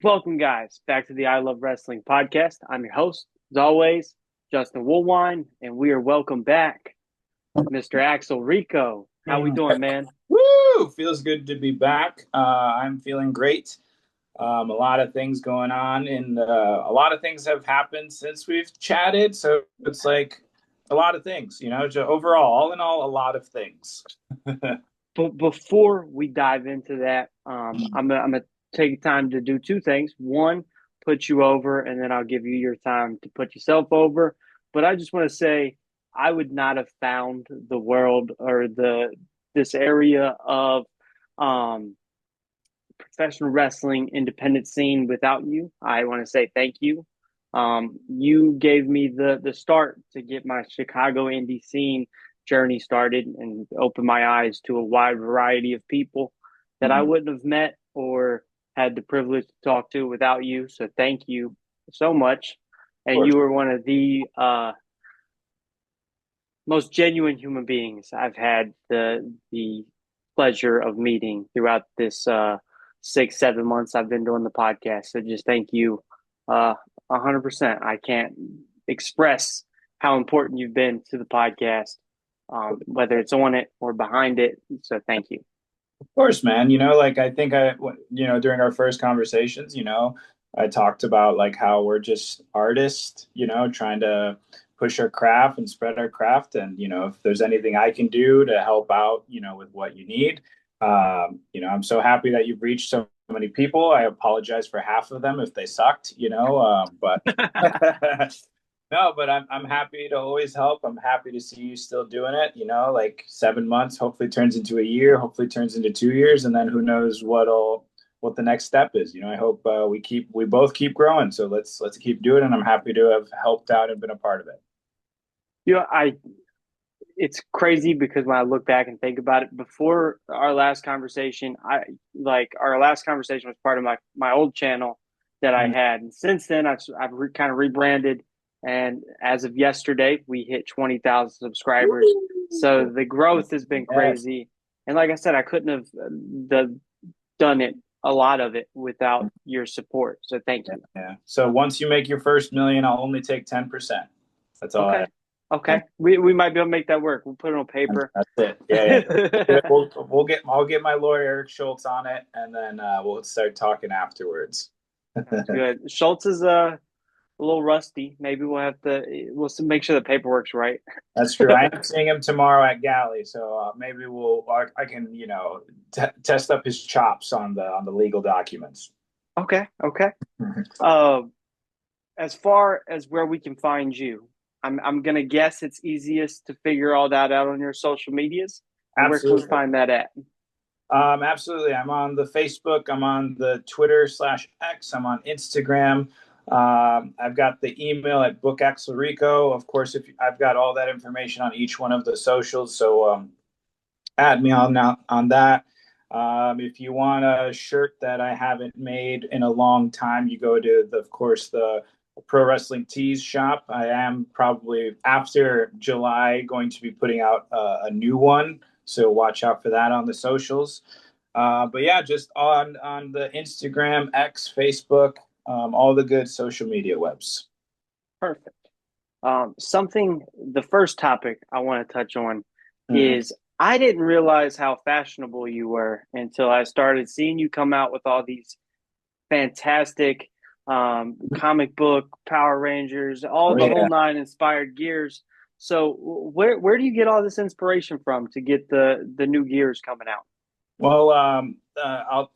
Welcome, guys, back to the I Love Wrestling podcast. I'm your host, as always, Justin Woolwine, and we are welcome back, Mr. Axel Rico. How we doing, man? Woo! Feels good to be back. I'm feeling great. A lot of things going on, and a lot of things have happened since we've chatted. So it's like a lot of things, overall, all in all, a lot of things. But before we dive into that, I'm gonna take time to do two things. One, put you over, and then I'll give you your time to put yourself over. But I just want to say, I would not have found the world or the this area of um, professional wrestling independent scene without you. I want to say thank you. You gave me the start to get my Chicago indie scene journey started and opened my eyes to a wide variety of people that I Mhm. wouldn't have met or had the privilege to talk to without you. So thank you so much. Of And course. you were one of the most genuine human beings I've had the pleasure of meeting throughout this 6 7 months I've been doing the podcast. So just thank you, 100%. I can't express how important you've been to the podcast, whether it's on it or behind it. So thank you. Of course, man. Like I think during our first conversations, I talked about like how we're just artists, trying to push our craft and spread our craft. And, if there's anything I can do to help out, with what you need, I'm so happy that you've reached so many people. I apologize for half of them if they sucked, but no, but I'm happy to always help. I'm happy to see you still doing it, like 7 months, hopefully turns into a year, hopefully turns into 2 years, and then who knows what the next step is. I hope we both keep growing. So let's keep doing it. And I'm happy to have helped out and been a part of it. You know, I it's crazy because when I look back and think about it, before our last conversation, our last conversation was part of my old channel that I Mhm. had, and since then I've kind of rebranded, and as of yesterday, we hit 20,000 subscribers. So the growth has been Yes. crazy, and like I said, I couldn't have done it a lot of it without your support. So thank Yeah, you. yeah. So once you make your first million, I'll only take 10%. That's all I Okay, have. okay, we might be able to make that work. We'll put it on paper. That's it. Yeah, yeah. I'll get my lawyer Eric Schultz on it, and then we'll start talking afterwards. Sounds good. Schultz is a little rusty. Maybe we'll make sure the paperwork's right. That's true. I am seeing him tomorrow at Galley, so maybe I can test up his chops on the legal documents. Okay, okay. Uh, as far as where we can find you, I'm gonna guess it's easiest to figure all that out on your social medias. And where can we Absolutely. find that at? Absolutely. I'm on the Facebook. I'm on the Twitter/X. I'm on Instagram. I've got the email at Book Axel Rico. Of course, if I've got all that information on each one of the socials, so add me on that. If you want a shirt that I haven't made in a long time, you go to of course, the Pro Wrestling Tees shop. I am probably after July going to be putting out a new one, so watch out for that on the socials. But yeah, just on the Instagram, X, Facebook, all the good social media webs. Perfect. The first topic I want to touch on Mhm. is I didn't realize how fashionable you were until I started seeing you come out with all these fantastic comic book Power Rangers, all Oh the whole yeah. nine inspired gears. So where do you get all this inspiration from to get the new gears coming out? Well,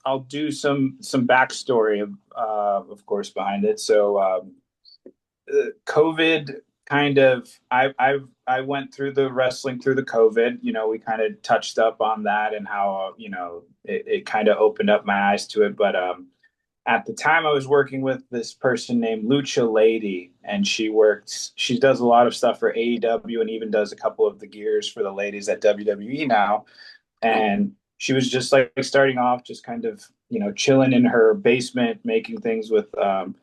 I'll do some backstory of course behind it. So COVID kind of I went through the wrestling through the COVID. We kind of touched up on that and how it kind of opened up my eyes to it. But at the time, I was working with this person named Lucha Lady, and she does a lot of stuff for AEW and even does a couple of the gears for the ladies at WWE now. And she was just like starting off, just kind of chilling in her basement, making things with the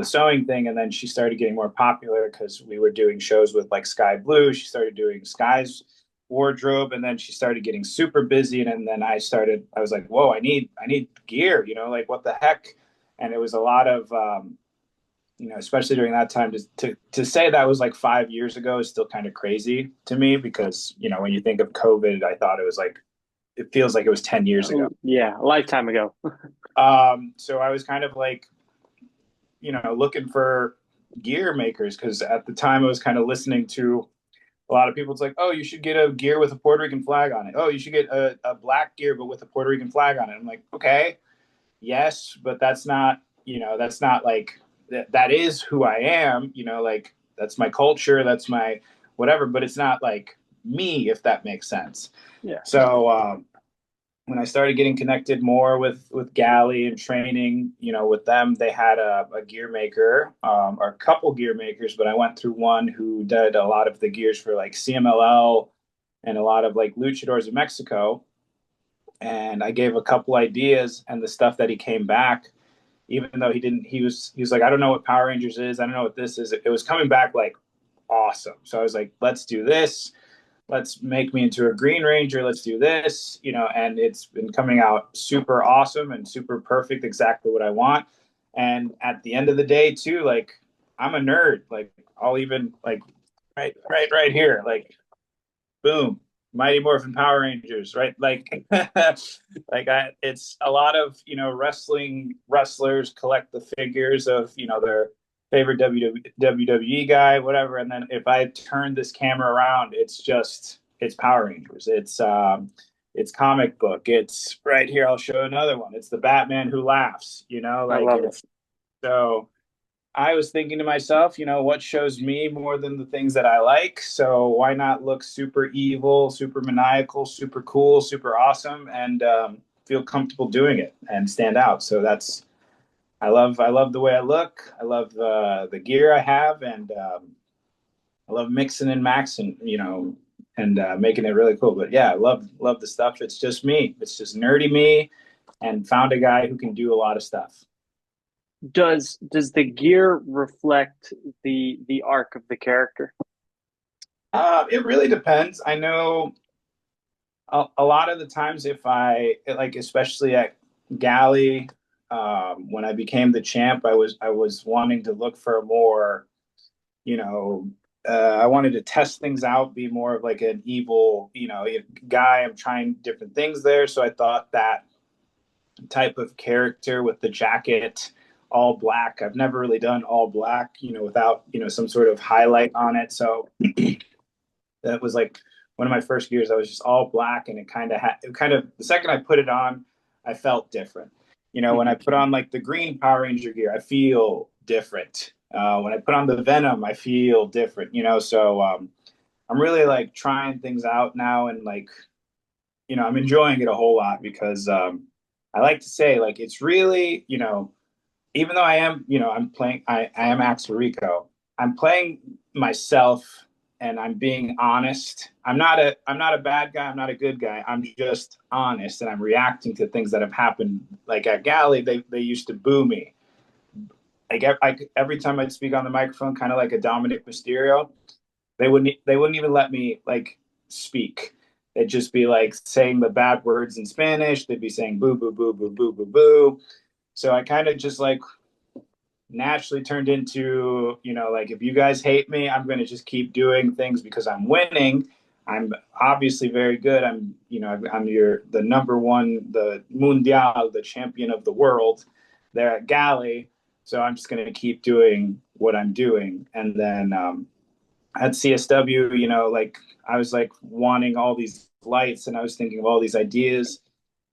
sewing thing. And then she started getting more popular because we were doing shows with like Sky Blue. She started doing Sky's wardrobe, and then she started getting super busy. And then I was like, whoa, I need gear, like what the heck. And it was a lot of, especially during that time, to say that was like 5 years ago is still kind of crazy to me because, when you think of COVID, I thought it was like, it feels like it was 10 years ago. Yeah, a lifetime ago. So I was kind of like, looking for gear makers because at the time I was kind of listening to a lot of people. It's like, oh, you should get a gear with a Puerto Rican flag on it. Oh, you should get a black gear but with a Puerto Rican flag on it. I'm like, okay, yes, but that's not like that is who I am. Like that's my culture, that's my whatever. But it's not like me, if that makes sense. Yeah. So when I started getting connected more with Galley and training, with them, they had a gear maker, or a couple gear makers, but I went through one who did a lot of the gears for like CMLL and a lot of like luchadors in Mexico. And I gave a couple ideas, and the stuff that he came back, even though he was like, I don't know what Power Rangers is, I don't know what this is. It was coming back like awesome. So I was like, let's do this, let's make me into a Green Ranger, let's do this, and it's been coming out super awesome and super perfect, exactly what I want. And at the end of the day too, like I'm a nerd. Like I'll even like right here, like boom, Mighty Morphin Power Rangers, right? Like it's a lot of wrestlers collect the figures of their favorite WWE guy, whatever. And then if I turn this camera around, it's Power Rangers. It's comic book. It's right here. I'll show another one. It's the Batman who laughs. I Like love it. it's so. I was thinking to myself, what shows me more than the things that I like? So why not look super evil, super maniacal, super cool, super awesome, and feel comfortable doing it and stand out? So I love the way I look. I love the gear I have, and I love mixing and maxing, and making it really cool. But yeah, I love the stuff. It's just me. It's just nerdy me, and found a guy who can do a lot of stuff. Does the gear reflect the arc of the character? It really depends. I know a lot of the times if like, especially at Galley, when I became the champ, I was wanting to look for a more, you know, I wanted to test things out, be more of like an evil, guy. I'm trying different things there. So I thought that type of character with the jacket, all black. I've never really done all black, without, some sort of highlight on it. So that was like one of my first gears. I was just all black, and it kind of the second I put it on, I felt different. When I Mhm. put on like the green Power Ranger gear, I feel different. When I put on the Venom, I feel different. So I'm really like trying things out now, and like I'm enjoying it a whole lot because I like to say like it's really even though I am, I'm playing, I am Axel Rico. I'm playing myself, and I'm being honest. I'm not a bad guy. I'm not a good guy. I'm just honest, and I'm reacting to things that have happened. Like at Galley, they used to boo me. Like every time I'd speak on the microphone, kind of like a Dominic Mysterio, they wouldn't even let me like speak. They'd just be like saying the bad words in Spanish. They'd be saying boo boo boo boo boo boo boo. So I kind of just like naturally turned into, like if you guys hate me, I'm going to just keep doing things because I'm winning. I'm obviously very good. I'm the number one, the mundial, the champion of the world there at Galley. So I'm just going to keep doing what I'm doing. And then at CSW, like I was like wanting all these lights, and I was thinking of all these ideas.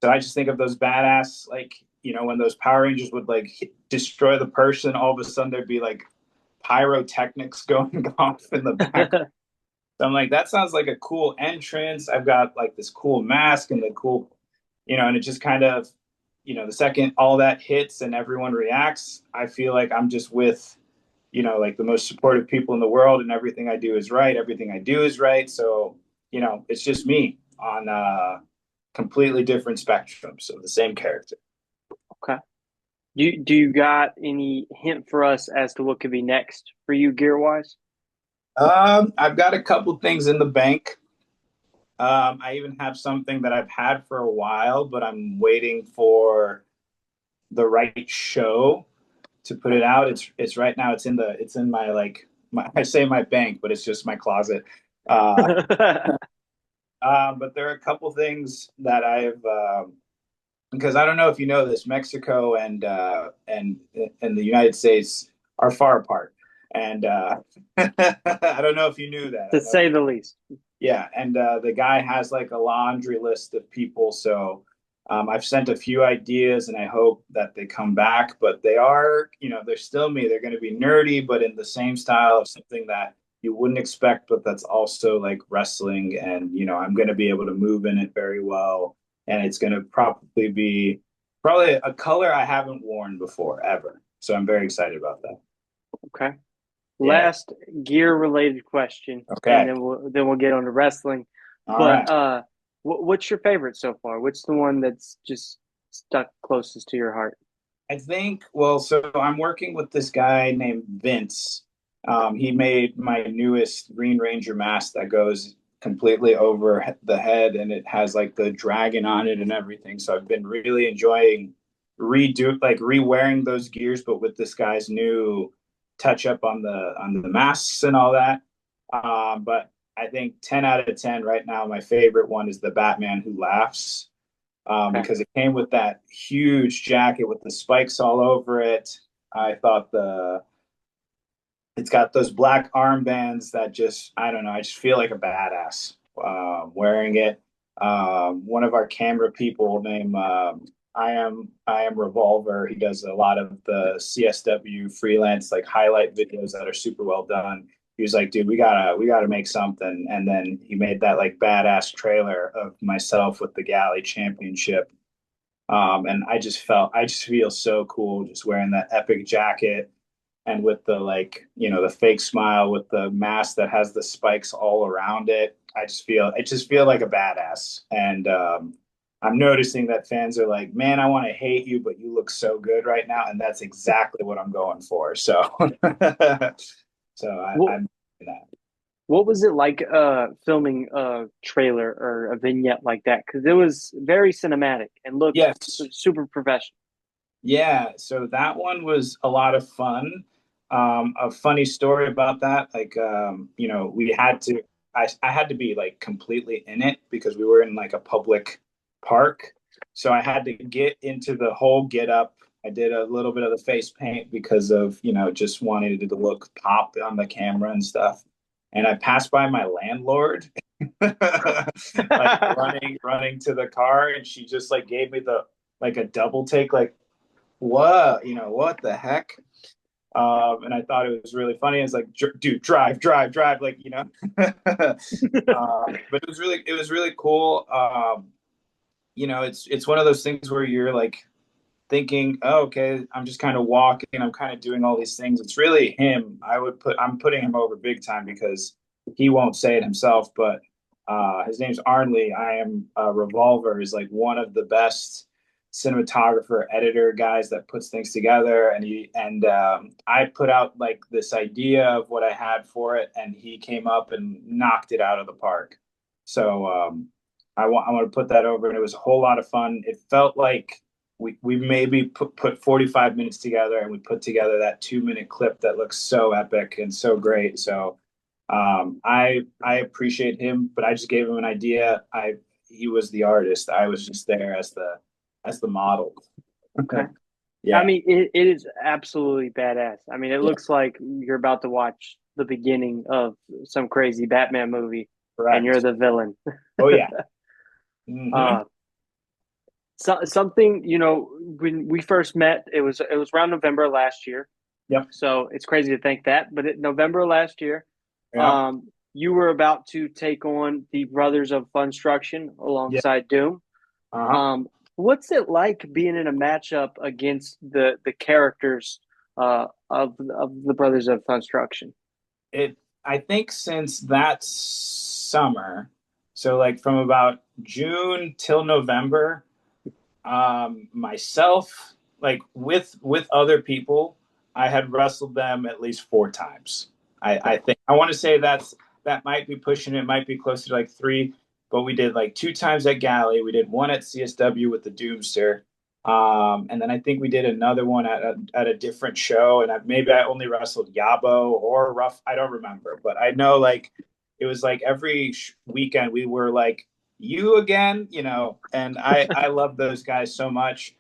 So I just think of those badass, like, when those Power Rangers would like destroy the person, all of a sudden there'd be like pyrotechnics going off in the back. So I'm like, that sounds like a cool entrance. I've got like this cool mask and the cool, and it just kind of, the second all that hits and everyone reacts, I feel like I'm just with, like the most supportive people in the world, and everything I do is right. Everything I do is right. So, it's just me on a completely different spectrum. So the same character. Okay. Do you got any hint for us as to what could be next for you gear wise? I've got a couple things in the bank. I even have something that I've had for a while, but I'm waiting for the right show to put it out. It's right now. It's in my like my I say my bank, but it's just my closet. Uh, but there are a couple things that I've because I don't know if you know this, Mexico and the United States are far apart, and I don't know if you knew that. To I know, say the least. yeah, and the guy has like a laundry list of people, so I've sent a few ideas, and I hope that they come back. But they are, they're still me. They're going to be nerdy, but in the same style of something that you wouldn't expect, but that's also like wrestling, and I'm going to be able to move in it very well, and it's going to probably a color I haven't worn before ever. So I'm very excited about that. Okay. Yeah. Last gear related question, and Okay. then we'll get on to wrestling. All But right. what's your favorite so far? What's the one that's just stuck closest to your heart? I think, well, so I'm working with this guy named Vince. He made my newest Green Ranger mask that goes completely over the head and it has like the dragon on it and everything. So I've been really enjoying re-wearing those gears, but with this guy's new touch up on the masks and all that. But I think 10 out of 10 right now, my favorite one is the Batman Who Laughs, Okay. because it came with that huge jacket with the spikes all over it. I thought it's got those black armbands that just, I don't know, I just feel like a badass wearing it. One of our camera people named I am Revolver. He does a lot of the CSW freelance like highlight videos that are super well done. He was like, dude, we gotta make something. And then he made that like badass trailer of myself with the Galley Championship. And I just feel so cool just wearing that epic jacket and with the like, the fake smile with the mask that has the spikes all around it. I just feel like a badass. And I'm noticing that fans are like, man, I want to hate you, but you look so good right now. And that's exactly what I'm going for. So, What I'm that. what was it like filming a trailer or a vignette like that? Because it was very cinematic and looked Yes. super professional. Yeah, so that one was a lot of fun. A funny story about that, like I had to be like completely in it because we were in like a public park. So I had to get into the whole get up. I did a little bit of the face paint because of, just wanting to look pop on the camera and stuff. And I passed by my landlord, like running to the car, and she just like gave me the like a double take, like what the heck? And I thought it was really funny. It's like, dude, drive, like, but it was really cool. It's one of those things where you're like thinking, oh, okay, I'm just kind of walking, I'm kind of doing all these things. It's really him. I'm putting him over big time because he won't say it himself, but his name's Arnley. I am Revolver is like one of the best cinematographer editor guys that puts things together, and I put out like this idea of what I had for it, and he came up and knocked it out of the park. So I want to put that over, and it was a whole lot of fun. It felt like we maybe put 45 minutes together, and we put together that 2 minute clip that looks so epic and so great. So I appreciate him, but I just gave him an idea. He was the artist. I was just there as the model. Okay. I Yeah, mean, it is absolutely badass. I mean, it yeah, looks like you're about to watch the beginning of some crazy Batman movie, and you're correct. the villain. Oh yeah. Hmm. Uh, something when we first met, it was around November last year. Yep. So it's crazy to think that, but November last year, Yeah. you were about to take on the Brothers of Funstruction Yeah. alongside Doom. Uh-huh. What's it like being in a matchup against the characters of the Brothers of Construction? It I think since that summer, so like from about June till November, myself, like with other people, I had wrestled them at least 4 times. I think I want to say that might be pushing it, might be closer to like three, but we did like 2 times at Galley, we did one at CSW with the Doomster, And then I think we did another one at a different show, and maybe I only wrestled Yabo or Rough. I don't remember, but I know like it was like every weekend we were like you again, and I love those guys so much.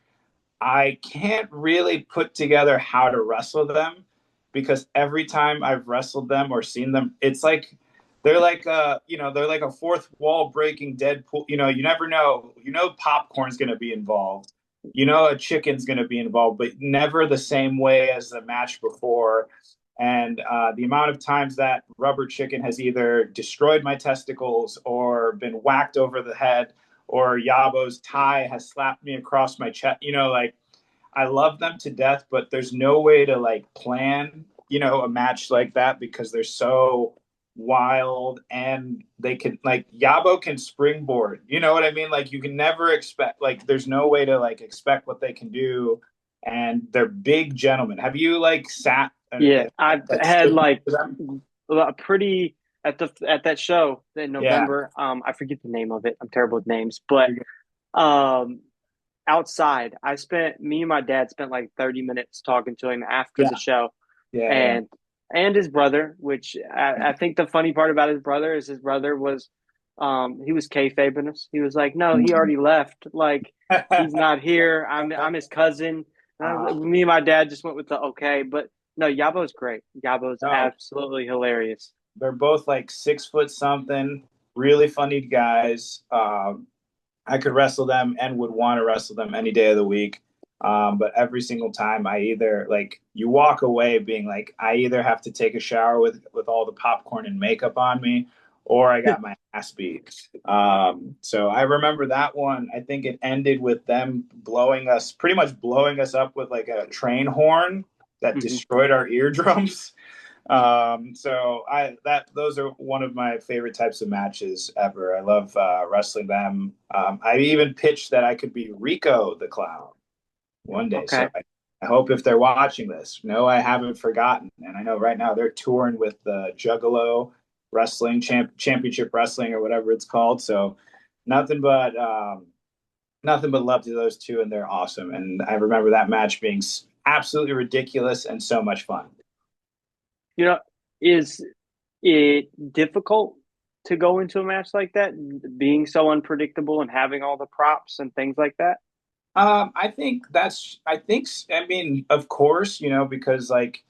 I can't really put together how to wrestle them because every time I've wrestled them or seen them, it's like they're like a fourth wall breaking Deadpool. You never know. Popcorn's going to be involved. A chicken's going to be involved, but never the same way as the match before. And the amount of times that rubber chicken has either destroyed my testicles or been whacked over the head or Yabo's tie has slapped me across my chest. Like I love them to death, but there's no way to like plan, a match like that because they're so wild and they can like Yabo can springboard. You know what I mean? Like you can never expect like there's no way to like expect what they can do. And they're big gentlemen. Have you like sat Yeah, I've like had stood like to them? a pretty at that show in Yeah. November. I forget the name of it. I'm terrible with names, but um, outside, me and my dad spent like 30 minutes talking to him after Yeah. the show, Yeah. Yeah. and his brother. Which I think the funny part about his brother was, he was kayfabing us. He was like, "No, he already left. Like he's not here. I'm his cousin." And me and my dad just went with the okay, but no, Yabo's great. Yabo's No, absolutely hilarious. they're both like 6 foot something, really funny guys. I could wrestle them and would want to wrestle them any day of the week. But every single time I either like you walk away being like, I either have to take a shower with all the popcorn and makeup on me, or I got my ass beat. So I remember that one. I think it ended with them pretty much blowing us up with like a train horn that Hmm. destroyed our eardrums. So those are one of my favorite types of matches ever. I love wrestling them. I even pitched that I could be Rico the Clown one day. So Okay. I hope if they're watching this, no, I haven't forgotten. And I know right now they're touring with the Juggalo Wrestling Championship Wrestling or whatever it's called. So nothing but nothing but love to those two, and they're awesome. And I remember that match being absolutely ridiculous and so much fun. You know, is it difficult to go into a match like that, being so unpredictable and having all the props and things like that? I mean, of course, because like,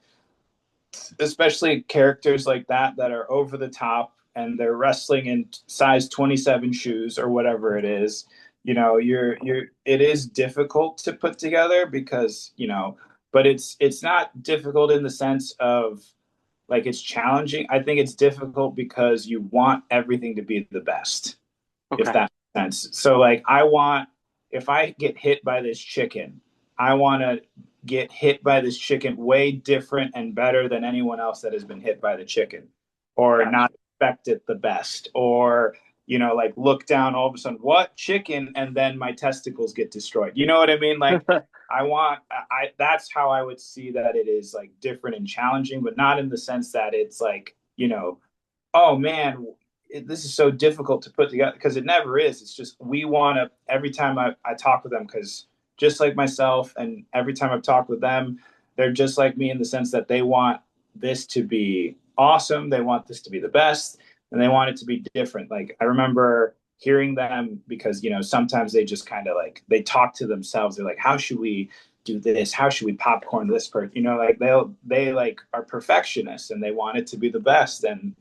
especially characters like that are over the top and they're wrestling in size 27 shoes or whatever it is, it is difficult to put together because, but it's not difficult in the sense of like it's challenging. I think it's difficult because you want everything to be the best, if Okay, that makes sense. So like if I get hit by this chicken, I want to get hit by this chicken way different and better than anyone else that has been hit by the chicken, or not gotcha. expect it the best, or like look down all of a sudden, what chicken, and then my testicles get destroyed. You know what I mean? Like I that's how I would see that it is like different and challenging, but not in the sense that it's like, oh man, this is so difficult to put together because it never is. It's just we want to every time I talk with them because just like myself and every time I've talked with them, they're just like me in the sense that they want this to be awesome. They want this to be the best and they want it to be different. Like I remember hearing them because, sometimes they just kind of like they talk to themselves. They're like, how should we do this? How should we popcorn this part? Like they like are perfectionists and they want it to be the best. And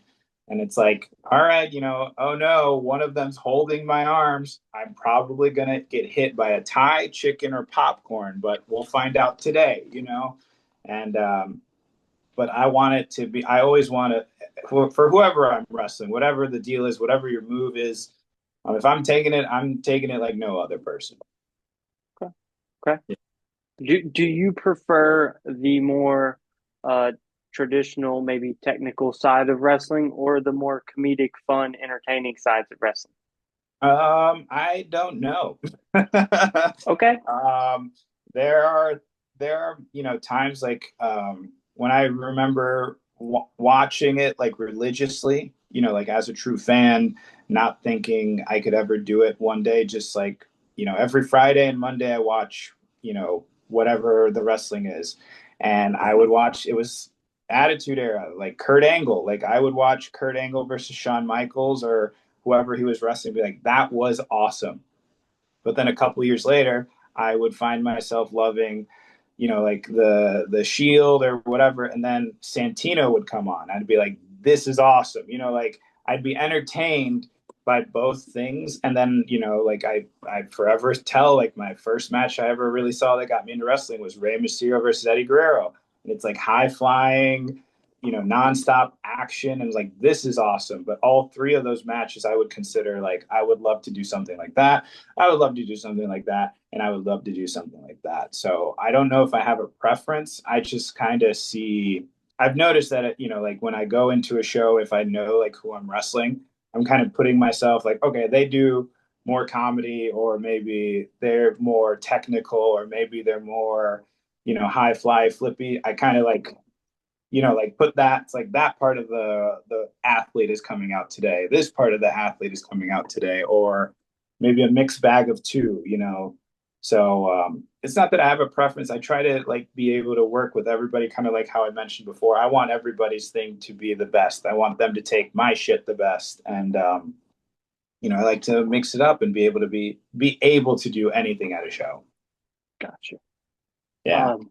it's like, all right, oh no, one of them's holding my arms. I'm probably going to get hit by a tie, chicken, or popcorn, but we'll find out today. And, but I want it to be, I always want to, for whoever I'm wrestling, whatever the deal is, whatever your move is, if I'm taking it like no other person. Okay, okay. Do you prefer the more uh traditional, maybe technical side of wrestling, or the more comedic, fun, entertaining sides of wrestling? I don't know. Okay. um, there are times like when I remember watching it like religiously, like as a true fan, not thinking I could ever do it one day. Just like every Friday and Monday I watch whatever the wrestling is. And I would watch, it was Attitude Era, like Kurt Angle. Like I would watch Kurt Angle versus Shawn Michaels or whoever he was wrestling, be like, that was awesome. But then a couple years later, I would find myself loving, like the Shield or whatever, and then Santino would come on. I'd be like, this is awesome. Like I'd be entertained by both things. And then, like I forever tell like my first match I ever really saw that got me into wrestling was Rey Mysterio versus Eddie Guerrero. And it's like high flying, nonstop action. And like, this is awesome. But all three of those matches I would consider like, I would love to do something like that. I would love to do something like that. And I would love to do something like that. So I don't know if I have a preference. I just kind of see, I've noticed that, like when I go into a show, if I know like who I'm wrestling, I'm kind of putting myself like, okay, they do more comedy, or maybe they're more technical, or maybe they're more, high fly flippy. I kind of like, like put that, it's like that part of the athlete is coming out today. This part of the athlete is coming out today, or maybe a mixed bag of two. So it's not that I have a preference. I try to like be able to work with everybody, kind of like how I mentioned before. I want everybody's thing to be the best. I want them to take my shit the best. And I like to mix it up and be able to be able to do anything at a show. Gotcha. Yeah. Um,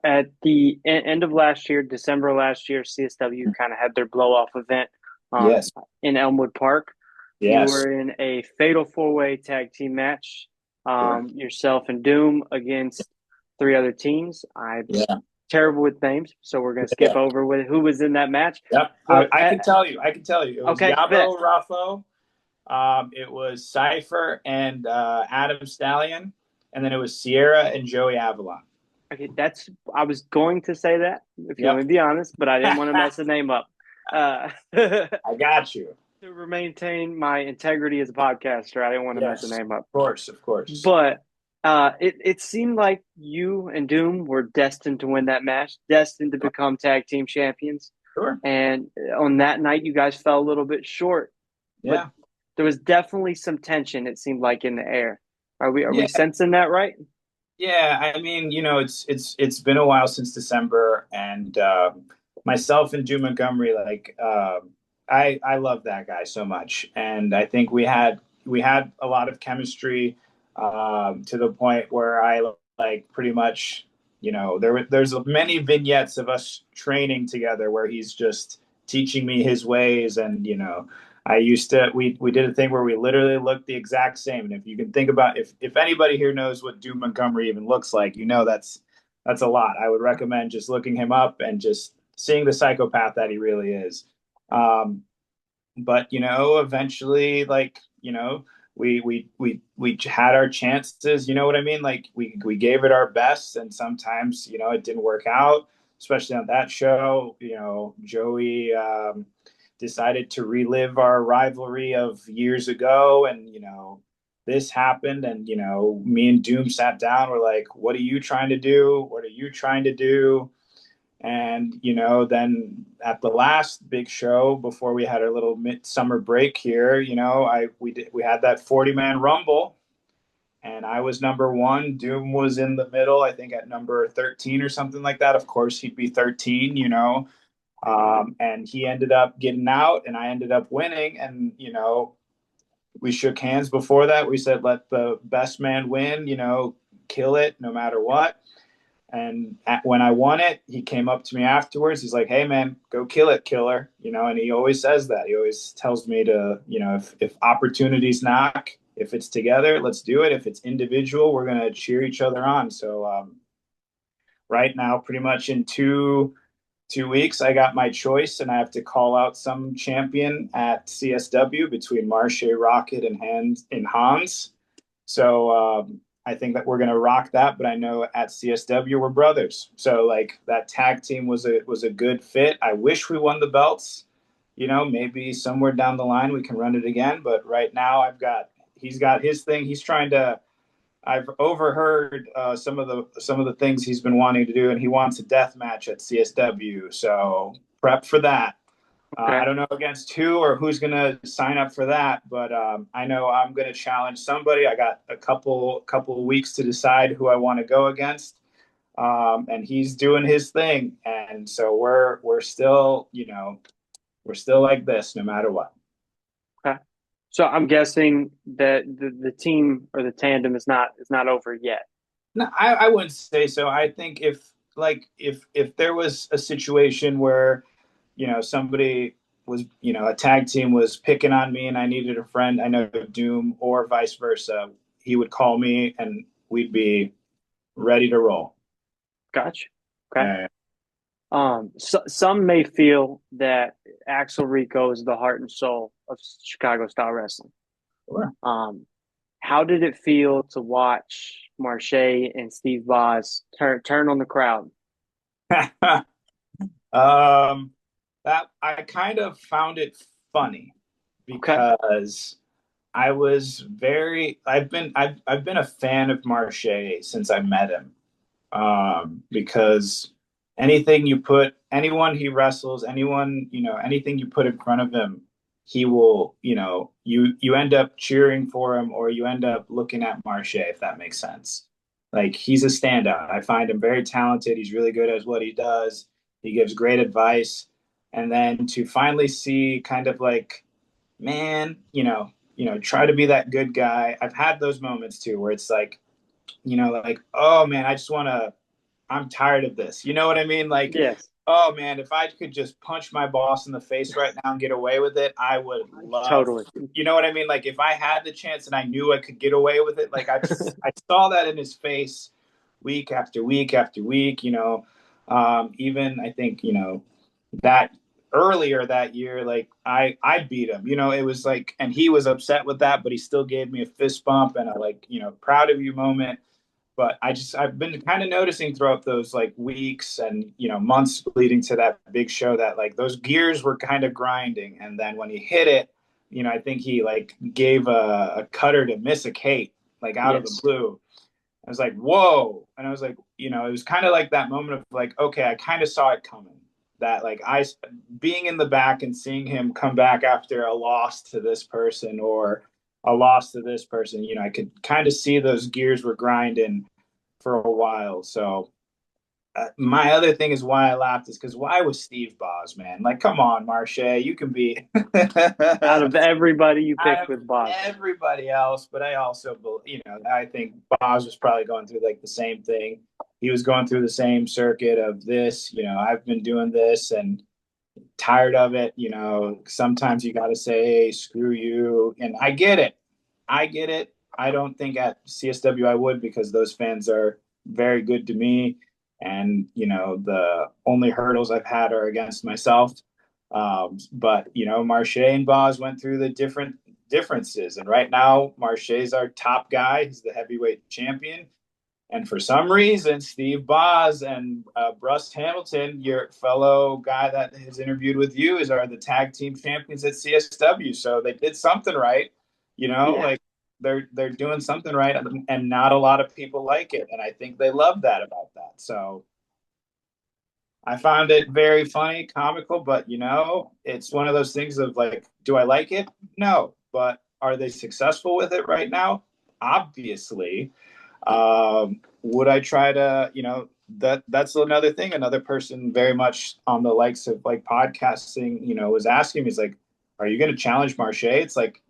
at the end of last year, December last year, CSW kind of had their blow off event um, Yes. in Elmwood Park. You Yes. were in a fatal four-way tag team match, Sure. yourself and Doom against three other teams. I'm Yeah. terrible with names, so we're going to skip Yeah. over with who was in that match. Yep. But I can tell you. I can tell you. It was okay, bet. Yabo Raffo. It was Cypher and Adam Stallion, and then it was Sierra and Joey Avalon. Okay, I was going to say that if you want Yep. me to be honest, but I didn't want to mess the name up. To I got you. maintain my integrity as a podcaster, I didn't want to mess the Yes. name up. Of course. Of course. But it seemed like you and Doom were destined to win that match, destined to become tag team champions. Sure. And on that night, you guys fell a little bit short, but Yeah. there was definitely some tension. It seemed like in the air. Are we Yeah. sensing that right? Yeah. I mean, it's been a while since December, and myself and Drew Montgomery, like, I love that guy so much, and I think we had a lot of chemistry, to the point where I like pretty much, there's many vignettes of us training together where he's just teaching me his ways, and I used to we did a thing where we literally looked the exact same. And if you can think about, if anybody here knows what Doom Montgomery even looks like, that's a lot. I would recommend just looking him up and just seeing the psychopath that he really is. But eventually, like, we had our chances, you know what I mean? Like we gave it our best, and sometimes, it didn't work out, especially on that show. Joey decided to relive our rivalry of years ago, and this happened, and me and Doom sat down. We're like, what are you trying to do? What are you trying to do? And then at the last big show before we had our little midsummer break here, we had that 40-man rumble, and I was number one. Doom was in the middle, I think at number 13 or something like that. Of course, he'd be 13, and he ended up getting out, and I ended up winning. And we shook hands before that. We said, let the best man win. Kill it no matter what. And when I won it, he came up to me afterwards. He's like, "Hey, man, go kill it, killer." And he always says that. He always tells me to, if opportunities knock, if it's together, let's do it. If it's individual, we're going to cheer each other on. So right now, pretty much in 2 weeks, I got my choice, and I have to call out some champion at CSW between Marche, Rocket, and Hans. So I think that we're gonna rock that. But I know at CSW we're brothers, so like that tag team was a good fit. I wish we won the belts. Maybe somewhere down the line we can run it again. But right now he's got his thing. He's trying to. I've overheard some of the things he's been wanting to do, and he wants a death match at CSW. So prep for that. I Okay. don't know against who or who's going to sign up for that, but I know I'm going to challenge somebody. I got a couple of weeks to decide who I want to go against, and he's doing his thing, and so we're still, we're still like this no matter what. Okay. So I'm guessing that the team or the tandem is not over yet. No, I wouldn't say so. I think if there was a situation where somebody was, a tag team was picking on me and I needed a friend, I know Doom or vice versa, he would call me and we'd be ready to roll. Gotcha. Okay. Uh, Some may feel that Axel Rico is the heart and soul of Chicago style wrestling. sure. Um, how did it feel to watch Marche and Steve Boz turn on the crowd? um, that I kind of found it funny Okay. because I've been a fan of Marche since I met him. Because anyone he wrestles, anything you put in front of him, he will, you end up cheering for him or you end up looking at Marche, if that makes sense. Like he's a standout. I find him very talented. He's really good at what he does. He gives great advice. And then to finally see kind of like, man, try to be that good guy. I've had those moments too where it's like, like, oh man, I'm tired of this. You know what I mean? Like, Yes. oh man, if I could just punch my boss in the face right now and get away with it, I would love. Totally. You know what I mean? Like, if I had the chance and I knew I could get away with it, like I saw that in his face week after week after week. Even I think that earlier that year, like I beat him. It was like, and he was upset with that, but he still gave me a fist bump and a like, proud of you moment. But I've been kind of noticing throughout those like weeks and months leading to that big show that like those gears were kind of grinding, and then when he hit it, I think he like gave a cutter to Miss a Kate like out of the Yes. blue. I was like, whoa. And I was like, it was kind of like that moment of like, okay, I kind of saw it coming. That like being in the back and seeing him come back after a loss to this person or a loss to this person, I could kind of see those gears were grinding for a while. So my other thing is why I laughed is because why was Steve Boz, man? Like, come on, Marche, you can be Out of everybody you out picked of with Boz. everybody else, but I also, I think Boz was probably going through like the same thing. He was going through the same circuit of this, I've been doing this and tired of it. Sometimes you got to say, hey, screw you. And I get it. I get it. I don't think at CSW I would because those fans are very good to me. And, the only hurdles I've had are against myself. But, Marche and Boz went through the differences. And right now, Marche's our top guy. He's the heavyweight champion. And for some reason, Steve Boz and Russ Hamilton, your fellow guy that has interviewed with you, are the tag team champions at CSW. So they did something right, Yeah. like they're doing something right, and not a lot of people like it, and I think they love that about that. So I found it very funny, comical, but it's one of those things of like, do I like it? No, but are they successful with it right now? Obviously. Would I try to, that's another thing. Another person very much on the likes of like podcasting, was asking me, is like, are you going to challenge Marche? It's like,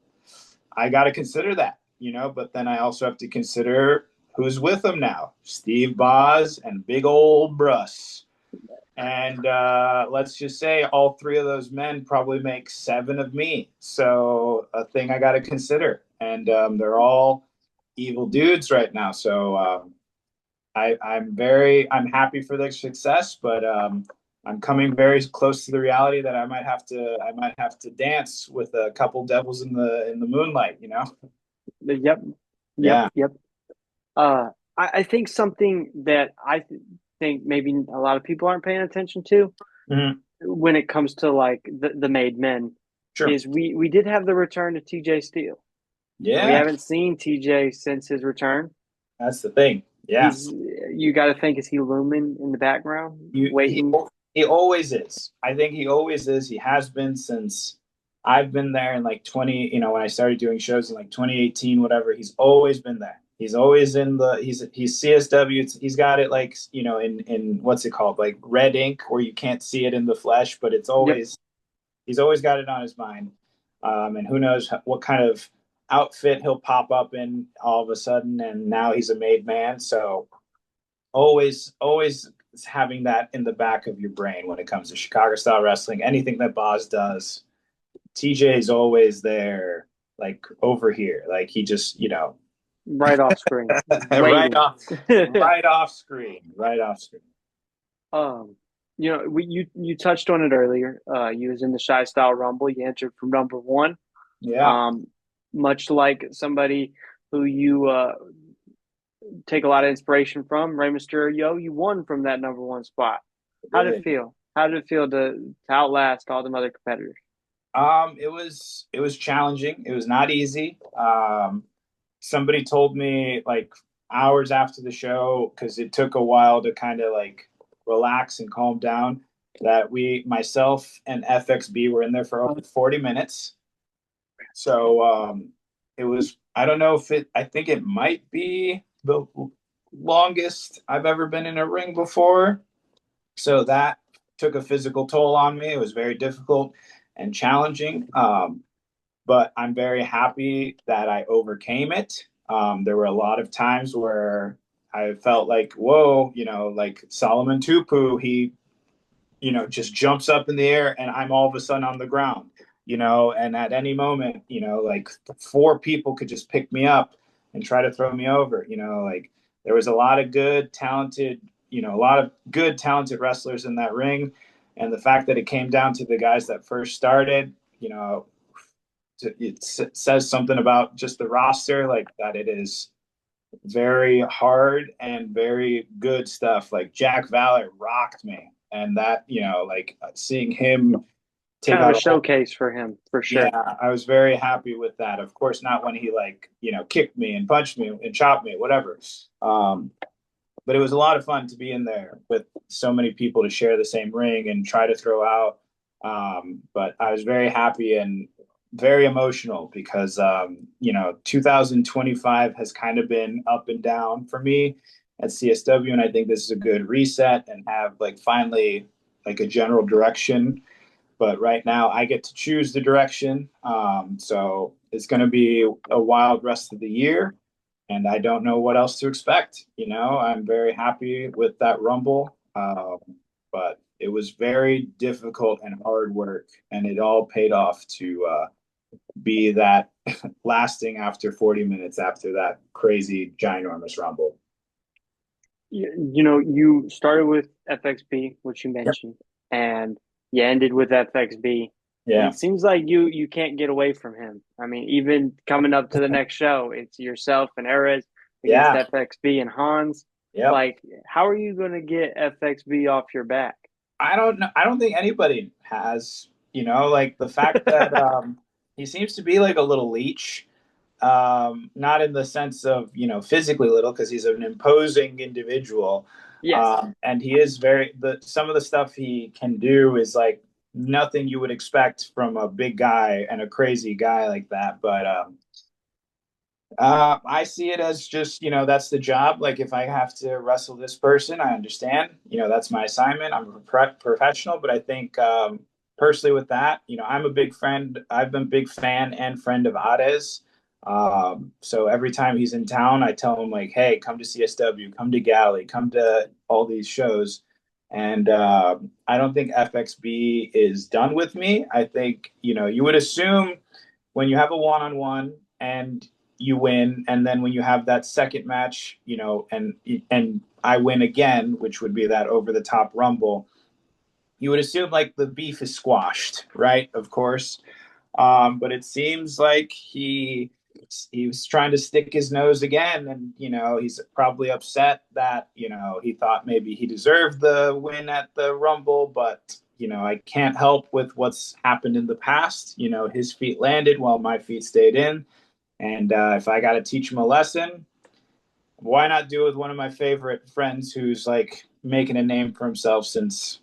I got to consider that, but then I also have to consider who's with him now, Steve Boz and big old Bruss. And let's just say all three of those men probably make seven of me. So a thing I got to consider. And they're all evil dudes right now. So I'm happy for their success, but I'm coming very close to the reality that I might have to dance with a couple devils in the moonlight. Yep. Yep. Yeah. Yep. I think something that think maybe a lot of people aren't paying attention to Mm-hmm. when it comes to like the made men Sure. is we did have the return to TJ Steele. And we Yeah. haven't seen TJ since his return. That's the thing. Yeah. He's you got to think, is he looming in the background, You, he waiting? He always is. I think he always is. He has been since I've been there in like 20, when I started doing shows in like 2018, whatever. He's always been there. He's always in the he's CSW. He's got it like, in what's it called? Like red ink where you can't see it in the flesh, but it's Yep. always he's always got it on his mind. And who knows what kind of outfit he'll pop up in all of a sudden, and now he's a made man. So always having that in the back of your brain when it comes to Chicago style wrestling. Anything that Boz does, TJ is always there, like over here. Like he just, Right off screen, right waiting. off, right off screen, right off screen. Um, you touched on it earlier. You was in the Shy Style Rumble. You entered from number one. Yeah, Um, much like somebody who you take a lot of inspiration from, Rey Mysterio, you won from that number one spot. How did it really. feel? How did it feel to outlast all them other competitors? It was challenging. It was not easy. Somebody told me like hours after the show, because it took a while to kind of like relax and calm down, that myself and FXB were in there for over 40 minutes. So it was, I don't know I think it might be the longest I've ever been in a ring before. So that took a physical toll on me. It was very difficult and challenging. But I'm very happy that I overcame it. There were a lot of times where I felt like, whoa, like Solomon Tupu, he, just jumps up in the air and I'm all of a sudden on the ground, and at any moment, like four people could just pick me up and try to throw me over, like there was a lot of good, talented, a lot of good, talented wrestlers in that ring. And the fact that it came down to the guys that first started, it says something about just the roster, like that it is very hard and very good stuff. Like Jack Valer rocked me, and that like seeing him take Kind of a out a whole. showcase for him, for Yeah, sure. I was very happy with that. Of course, not when he like kicked me and punched me and chopped me, whatever. Um, but it was a lot of fun to be in there with so many people to share the same ring and try to throw out. But I was very happy and very emotional because 2025 has kind of been up and down for me at CSW, and I think this is a good reset and have like finally like a general direction. But right now, I get to choose the direction, so it's going to be a wild rest of the year, and I don't know what else to expect. I'm very happy with that Rumble, but it was very difficult and hard work, and it all paid off to be that lasting after 40 minutes after that crazy, ginormous Rumble. You started with FXB, which you Yep. mentioned, and you ended with FXB. And Yeah. it seems like you can't get away from him. I mean, even coming up to the next show, it's yourself and Erez against Yeah. FXB and Hans. Yep. Like, how are you going to get FXB off your back? I don't know. I don't think anybody has, like the fact that he seems to be like a little leech. Not in the sense of, physically little, because he's an imposing individual. Yes. And he is some of the stuff he can do is like nothing you would expect from a big guy and a crazy guy like that. But I see it as just, that's the job. Like if I have to wrestle this person, I understand, that's my assignment. I'm a professional, but I think personally with that, I'm a big friend. I've been a big fan and friend of Ades. So every time he's in town, I tell him like, hey, come to CSW, come to Galley, come to all these shows. And I don't think FXB is done with me. I think, you would assume when you have a one-on-one and you win, and then when you have that second match, and I win again, which would be that over the top Rumble, you would assume like the beef is squashed, right? Of course. But it seems like he was trying to stick his nose again, and he's probably upset that he thought maybe he deserved the win at the Rumble, but I can't help with what's happened in the past. His feet landed while my feet stayed in, and if I got to teach him a lesson, why not do it with one of my favorite friends who's like making a name for himself since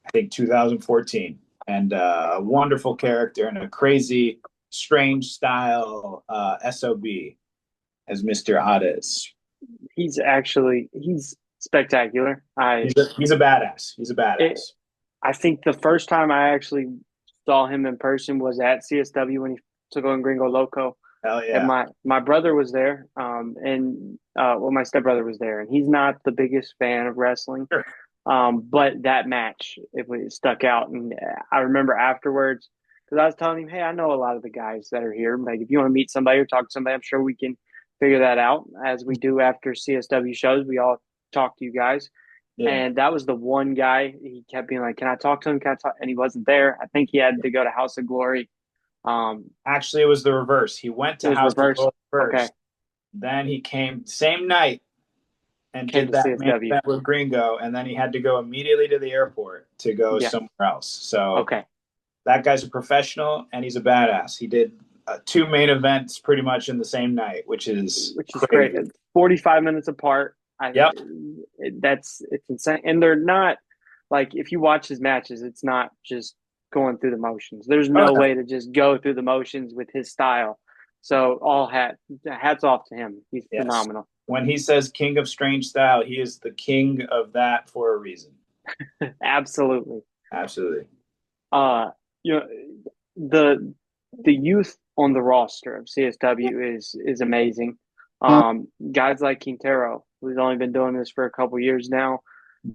I think 2014, and a wonderful character and a crazy, strange style SOB as Mr. Hades. He's spectacular. He's a badass. He's a It, badass. I think the first time I actually saw him in person was at CSW when he took on Gringo Loco, Hell and yeah. my brother was there, and well, my stepbrother was there, and he's not the biggest fan of wrestling, Sure. but that match it stuck out, and I remember afterwards because I was telling him, hey, I know a lot of the guys that are here. Like, if you want to meet somebody or talk to somebody, I'm sure we can figure that out as we do after CSW shows. We all talk to you guys. Yeah. And that was the one guy he kept being like, "Can I talk to him? Can I talk?" And he wasn't there. I think he had to go to House of Glory. Actually, it was the reverse. He went It to was House of reversed. Gold Okay, first. Then he came same night and came did to that main CSW. event with Gringo, and then he had to go immediately to the airport to go Yeah. somewhere else. So Okay, that guy's a professional and he's a badass. He did two main events pretty much in the same night, which is which is great. crazy. 45 minutes apart. Yep. It's insane, and they're not like if you watch his matches, it's not just going through the motions. There's Oh no no. way to just go through the motions with his style. So hats off to him. He's Yes. phenomenal. When he says king of strange style, he is the king of that for a reason. Absolutely. Absolutely. Uh, you know, the the youth on the roster of CSW is amazing. Guys like Quintero, who's only been doing this for a couple years now,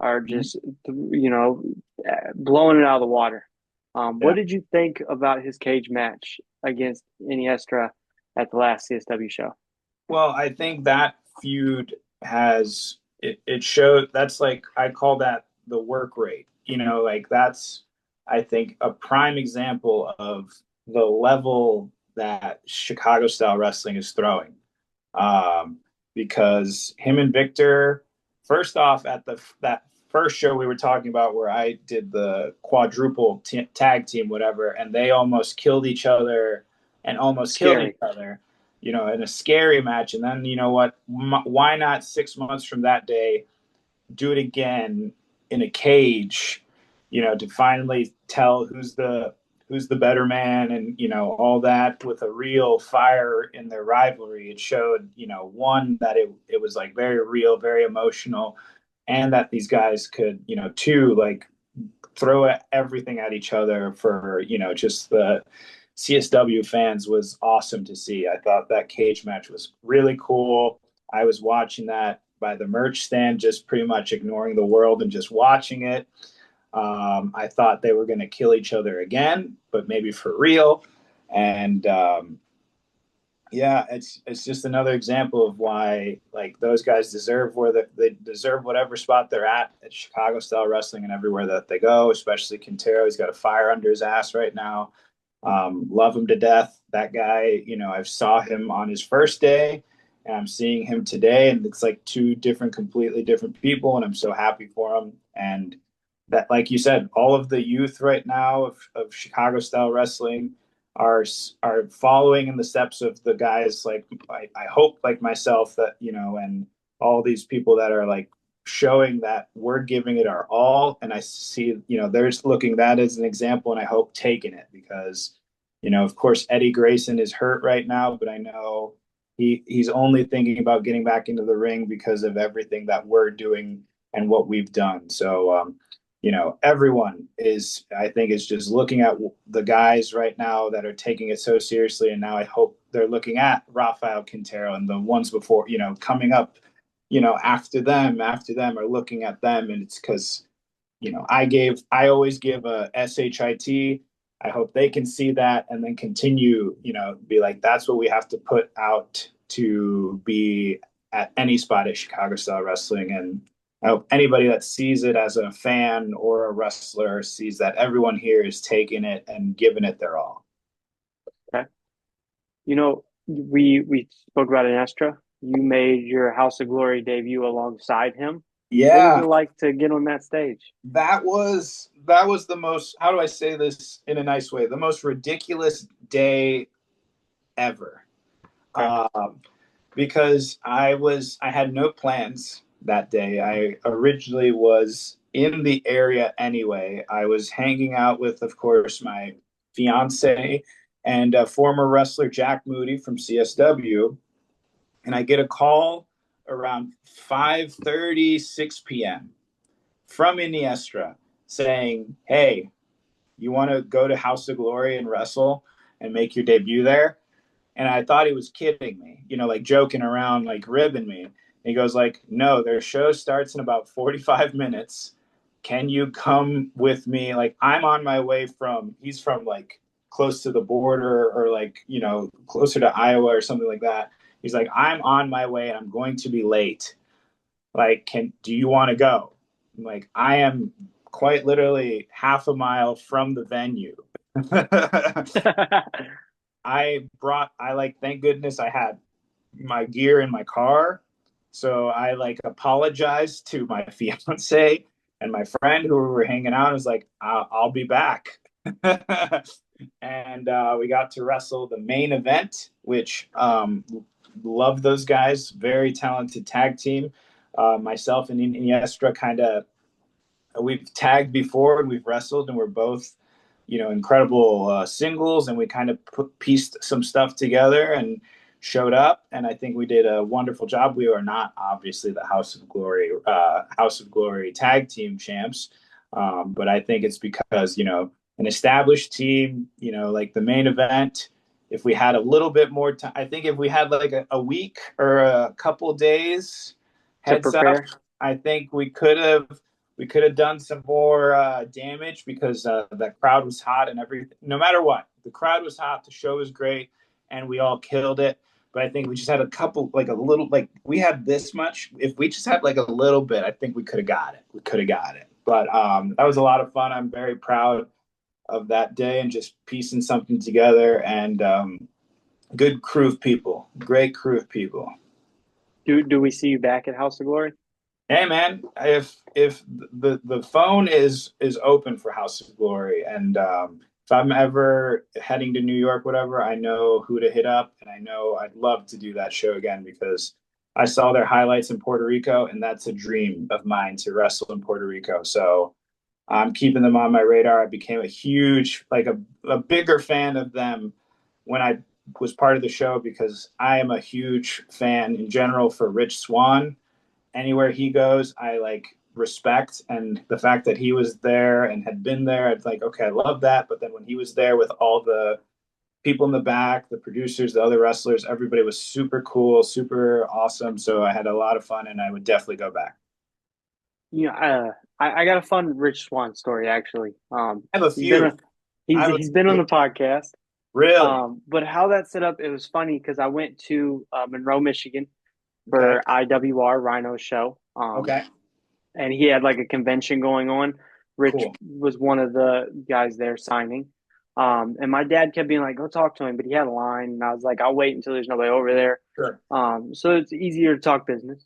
are just blowing it out of the water. Yeah. What did you think about his cage match against Iniestra at the last CSW show? Well, I think that feud has it showed that's like I call that the work rate. Like that's I think a prime example of the level that Chicago style wrestling is throwing. Um, because him and Victor, first off, at the that first show we were talking about where I did the quadruple tag team, whatever, and they almost killed each other and almost killed each Scary. other, in a scary match. And then, you know what? Why not 6 months from that day do it again in a cage, to finally tell who's the better man and all that with a real fire in their rivalry. It showed, one that it was like very real, very emotional, and that these guys could, two like throw everything at each other for just the CSW fans was awesome to see. I thought that cage match was really cool. I was watching that by the merch stand, just pretty much ignoring the world and just watching it. I thought they were going to kill each other again, but maybe for real. And yeah, it's just another example of why like those guys deserve they deserve whatever spot they're at Chicago style wrestling and everywhere that they go. Especially Quintero, he's got a fire under his ass right now. Love him to death. That guy, I saw him on his first day, and I'm seeing him today, and it's like two different, completely different people, and I'm so happy for him. And that, like you said, all of the youth right now of Chicago style wrestling are following in the steps of the guys like I hope like myself that and all these people that are like showing that we're giving it our all. And I see they're just looking that as an example, and I hope taking it because of course Eddie Grayson is hurt right now, but I know he's only thinking about getting back into the ring because of everything that we're doing and what we've done. So everyone is, I think, is just looking at the guys right now that are taking it so seriously. And now I hope they're looking at Rafael Quintero and the ones before, coming up, after them are looking at them. And it's because, I always give a SHIT. I hope they can see that and then continue, be like, that's what we have to put out to be at any spot at Chicago style wrestling. And I hope anybody that sees it as a fan or a wrestler sees that everyone here is taking it and giving it their all. Okay. We spoke about Inestra. You made your House of Glory debut alongside him. What was it Yeah, like to get on that stage? that was the most, how do I say this in a nice way? The most ridiculous day ever. Okay. Um, because I had no plans that day. I originally was in the area anyway. I was hanging out with, of course, my fiance and former wrestler Jack Moody from CSW, and I get a call around 5:30, 6 p.m. from Iniestra saying, "Hey, you want to go to House of Glory and wrestle and make your debut there?" And I thought he was kidding me, like joking around, like ribbing me. And he goes like, "No, their show starts in about 45 minutes. Can you come with me? Like, I'm on my way he's from like close to the border, or like, closer to Iowa or something like that. He's like, I'm on my way and I'm going to be late. Like, do you want to go?" I'm like, I am quite literally half a mile from the venue. Thank goodness I had my gear in my car. So I like apologized to my fiance and my friend who were hanging out. I was like, I'll be back. And we got to wrestle the main event, which love those guys. Very talented tag team. Myself and Iniestra we've tagged before and we've wrestled, and we're both incredible singles, and we kind of pieced some stuff together and showed up, and I think we did a wonderful job. We are not obviously the House of Glory tag team champs, but I think it's because an established team, like the main event. If we had a little bit more time, I think if we had like a week or a couple days to heads up, prepare. I think we could have done some more damage, because the crowd was hot and everything. No matter what, the crowd was hot. The show was great, and we all killed it. But I think we just had a couple, like a little, like we had this much. If we just had like a little bit, I think we could have got it. We could have got it. But that was a lot of fun. I'm very proud of that day and just piecing something together. And good crew of people, great crew of people. Do we see you back at House of Glory? Hey man, if the phone is open for House of Glory, and if I'm ever heading to New York, whatever, I know who to hit up, and I know I'd love to do that show again, because I saw their highlights in Puerto Rico, and that's a dream of mine to wrestle in Puerto Rico. So I'm keeping them on my radar. I became a huge, like a bigger fan of them when I was part of the show, because I am a huge fan in general for Rich Swann. Anywhere he goes, I like respect, and the fact that he was there and had been there, I'd like, okay, I love that. But then when he was there with all the people in the back, the producers, the other wrestlers, everybody was super cool, super awesome. So I had a lot of fun, and I would definitely go back. I got a fun Rich Swan story actually. I have a He's been few. I have a he's been on few. the podcast. Really? But how that set up, it was funny because I went to Monroe, Michigan Okay. for IWR Rhino show. Okay. And he had like a convention going on. Rich Cool. was one of the guys there signing. And my dad kept being like, go talk to him, but he had a line, and I was like, I'll wait until there's nobody over there. Sure. So it's easier to talk business.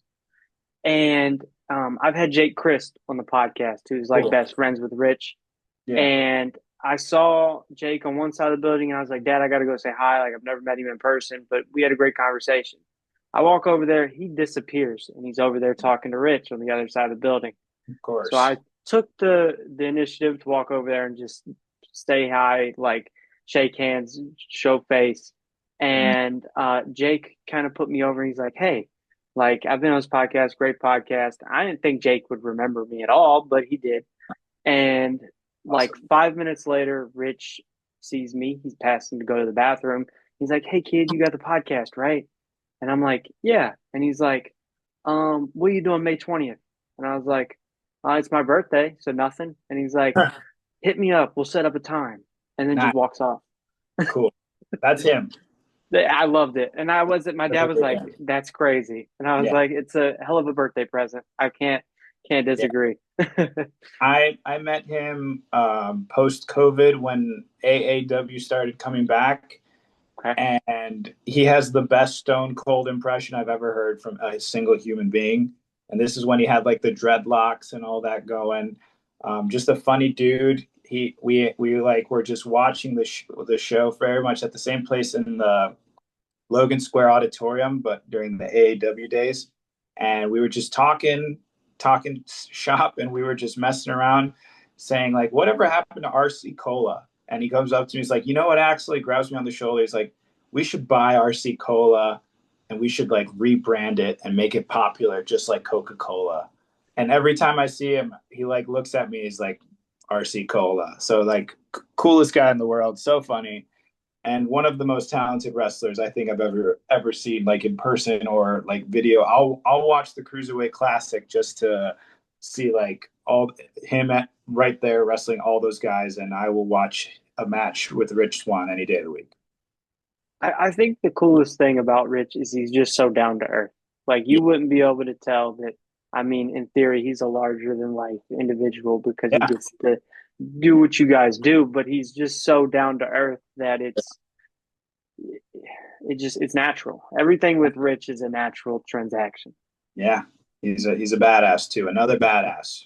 And I've had Jake Christ on the podcast, who's like Cool. best friends with Rich. Yeah. And I saw Jake on one side of the building, and I was like, Dad, I got to go say hi. Like, I've never met him in person, but we had a great conversation. I walk over there, he disappears, and he's over there talking to Rich on the other side of the building. Of So course. I took the initiative to walk over there and just stay high, like shake hands, show face. Mm. And Jake kind of put me over. And he's like, "Hey, like I've been on this podcast, great podcast." I didn't think Jake would remember me at all, but he did. And like Awesome. 5 minutes later, Rich sees me. He's passing to go to the bathroom. He's like, "Hey, kid, you got the podcast, right?" And I'm like, "Yeah." And he's like, what are you doing May 20th?" And I was like, it's my birthday, so nothing. And he's like, hit me up. We'll set up a time. And then Nice. just walks off. Cool. That's him. I loved it. And I wasn't, my That's dad a was great like, guy. that's crazy. And I was Yeah. like, it's a hell of a birthday present. I can't Yeah. disagree. I met him post COVID when AAW started coming back, Okay. and he has the best Stone Cold impression I've ever heard from a single human being. And this is when he had like the dreadlocks and all that going. Just a funny dude. We like were just watching the show very much at the same place in the Logan Square Auditorium, but during the AAW days, and we were just talking. talking shop, and we were just messing around, saying like, "Whatever happened to RC Cola?" And he comes up to me, he's like, "You know what?" Axel, he grabs me on the shoulder. He's like, "We should buy RC Cola, and we should like rebrand it and make it popular, just like Coca Cola." And every time I see him, he like looks at me. He's like, "RC Cola." So like, coolest guy in the world, so funny, and one of the most talented wrestlers I think I've ever seen, like in person or like video. I'll watch the Cruiserweight Classic just to see like all him at right there wrestling all those guys, and I will watch a match with Rich Swann any day of the week. I think the coolest thing about Rich is he's just so down to earth. Like you wouldn't be able to tell that. I mean, in theory, he's a larger than life individual because he Yeah, gets to do what you guys do, but he's just so down to earth that it's natural. Everything with Rich is a natural transaction. yeah, he's a badass too. Another badass.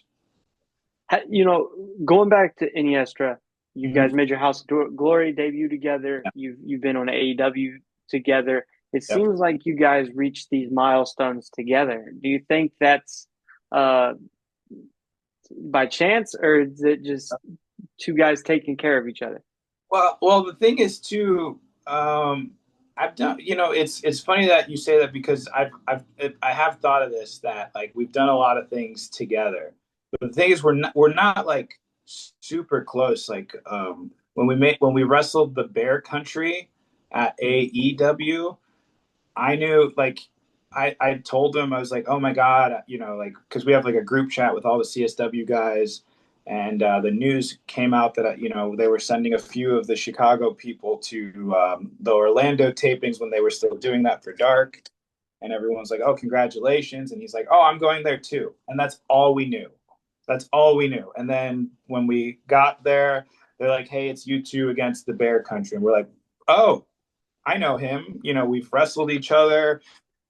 You know, going back to Iniestra, you Mm-hmm. guys made your House of Glory debut together. You've been on AEW together. It Yep. seems like you guys reached these milestones together. Do you think that's uh, by chance, or is it just two guys taking care of each other? Well, the thing is too. I've done. It's funny that you say that because I have thought of this, that like we've done a lot of things together. But the thing is, we're not like super close. Like when we wrestled the Bear Country at AEW, I knew like I told him, I was like, oh my God, like because we have like a group chat with all the CSW guys, and the news came out that they were sending a few of the Chicago people to the Orlando tapings when they were still doing that for Dark, and everyone's like, oh, congratulations, and he's like, oh, I'm going there too, and that's all we knew. That's all we knew. And then when we got there, they're like, hey, it's you two against the Bear Country, and we're like, oh, I know him. We've wrestled each other.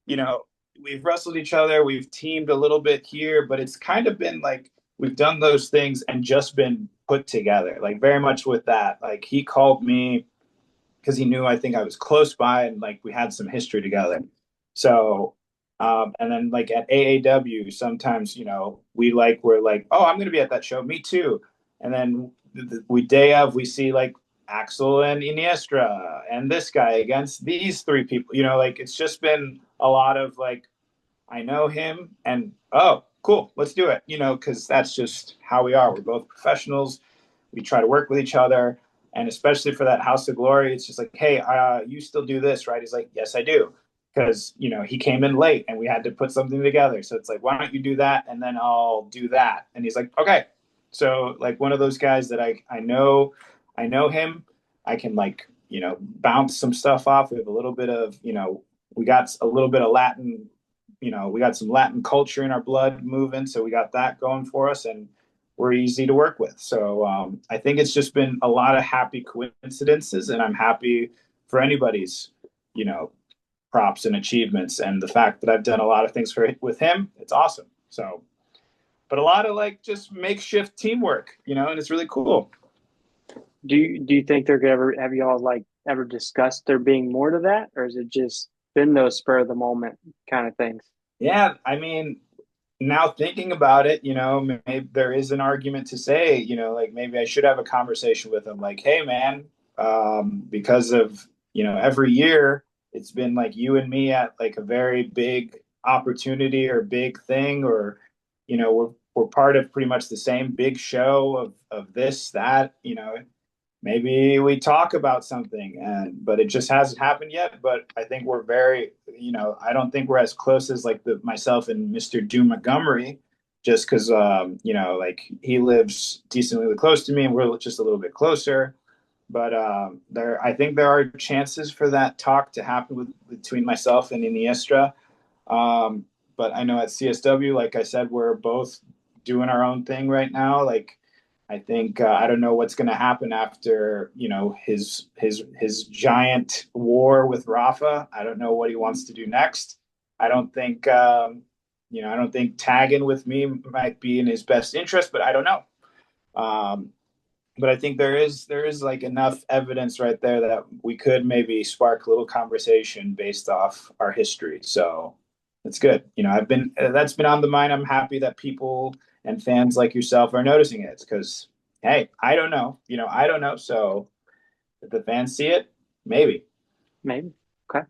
You know, we've wrestled each other. We've teamed a little bit here, but it's kind of been like we've done those things and just been put together. Like very much with that. Like he called me because he knew I think I was close by and like we had some history together. So, and then like at AAW, sometimes we're like, oh, I'm gonna be at that show. Me too. And then we day of we see like Axel and Iniestra and this guy against these three people. Like it's just been a lot of like I know him and oh, cool, let's do it. Because that's just how we are. We're both professionals. We try to work with each other, and especially for that House of Glory, it's just like, hey, you still do this, right? He's like, yes, I do, because he came in late and we had to put something together. So it's like, why don't you do that, and then I'll do that. And he's like, okay. So like one of those guys that I know him. I can like bounce some stuff off. We have a little bit of we got a little bit of Latin. We got some Latin culture in our blood moving, so we got that going for us, and we're easy to work with. So I think it's just been a lot of happy coincidences, and I'm happy for anybody's, you know, props and achievements, and the fact that I've done a lot of things with him. It's awesome. So, but a lot of like just makeshift teamwork, and it's really cool. Do you think there could ever have y'all like ever discussed there being more to that, or is it just been those spur of the moment kind of things? Yeah, I mean, now thinking about it, maybe there is an argument to say, like maybe I should have a conversation with him, like, hey, man, because of, every year it's been like you and me at like a very big opportunity or big thing, or, we're part of pretty much the same big show of this, that, maybe we talk about something, but it just hasn't happened yet. But I think we're very, I don't think we're as close as like the myself and Mr. Doom Montgomery, just because like he lives decently close to me and we're just a little bit closer. But I think there are chances for that talk to happen between myself and Iniestra. um, but I know at CSW, like I said, we're both doing our own thing right now. Like I think I don't know what's going to happen after his giant war with Rafa. I don't know what he wants to do next. I don't think I don't think tagging with me might be in his best interest, but I don't know. Um, but I think there is like enough evidence right there that we could maybe spark a little conversation based off our history. So It's good. I've been that's been on the mind. I'm happy that people and fans like yourself are noticing it because, hey, I don't know. I don't know. So if the fans see it, maybe. Maybe. Okay.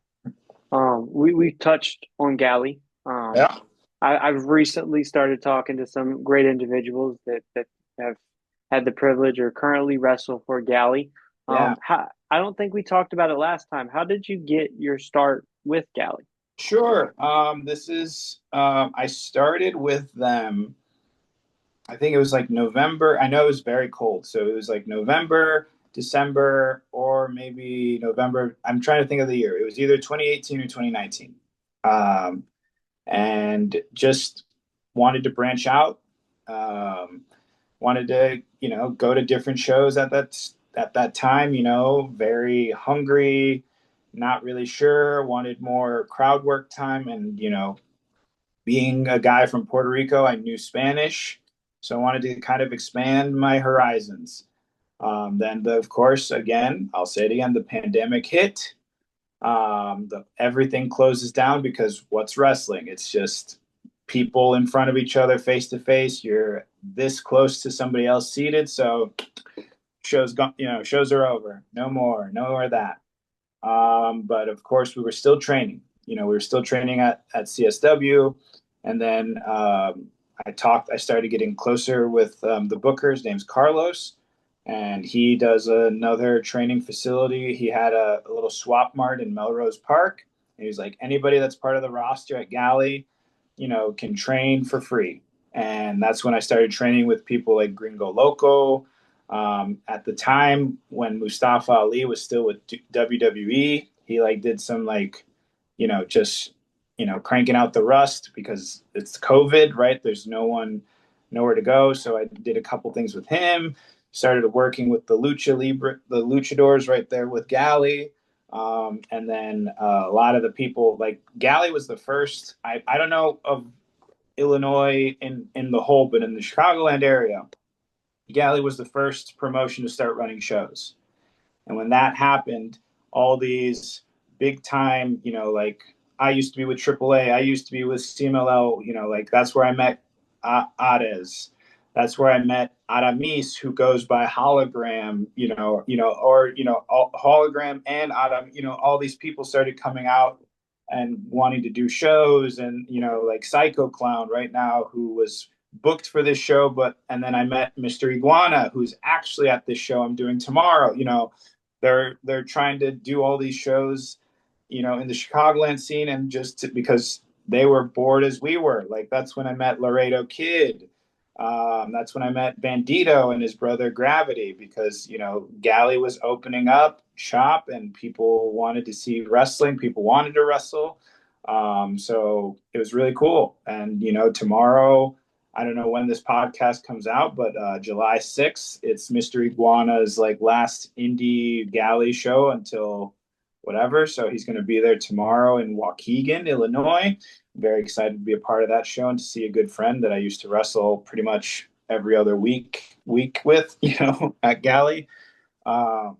We touched on Galley. Yeah. I've recently started talking to some great individuals that have had the privilege or currently wrestle for Galley. Yeah. I don't think we talked about it last time. How did you get your start with Galley? Sure. This is I started with them. I think it was like November. I know it was very cold, so it was like November, December, or maybe November. I'm trying to think of the year. It was either 2018 or 2019. Um, and just wanted to branch out. Um, Wanted to, go to different shows at that time. Very hungry, not really sure. Wanted more crowd work time, and being a guy from Puerto Rico, I knew Spanish, so I wanted to kind of expand my horizons. Then, of course, again, I'll say it again: the pandemic hit. Everything closes down because what's wrestling? It's just people in front of each other, face to face. You're this close to somebody else seated, so shows are over. No more of that. But of course, we were still training. We were still training at CSW, and then I started getting closer with the booker. His name's Carlos, and he does another training facility. He had a little swap mart in Melrose Park. And he was like, anybody that's part of the roster at Galley, can train for free. And that's when I started training with people like Gringo Loco. At the time when Mustafa Ali was still with WWE, he like did some like, just cranking out the rust because it's COVID, right? There's nowhere to go. So I did a couple things with him. Started working with the the luchadors right there with Galley. And then a lot of the people like Galley was the first. I don't know of Illinois in the whole, but in the Chicagoland area, Galley was the first promotion to start running shows. And when that happened, all these big time, like I used to be with AAA, I used to be with CMLL, like that's where I met Ades. That's where I met Aramis, who goes by Hologram, Hologram and Adam, all these people started coming out and wanting to do shows, and like Psycho Clown right now, who was booked for this show, but and then I met Mr. Iguana, who's actually at this show I'm doing tomorrow. They're trying to do all these shows, in the Chicagoland scene, and because they were bored as we were. Like that's when I met Laredo Kid. That's when I met Bandito and his brother Gravity, because Galley was opening up shop and people wanted to see wrestling. People wanted to wrestle. So it was really cool. And tomorrow, I don't know when this podcast comes out, but July 6th, it's Mr. Iguana's like last indie galley show until whatever. So he's going to be there tomorrow in Waukegan, Illinois. I'm very excited to be a part of that show and to see a good friend that I used to wrestle pretty much every other week with, at Galley. Um,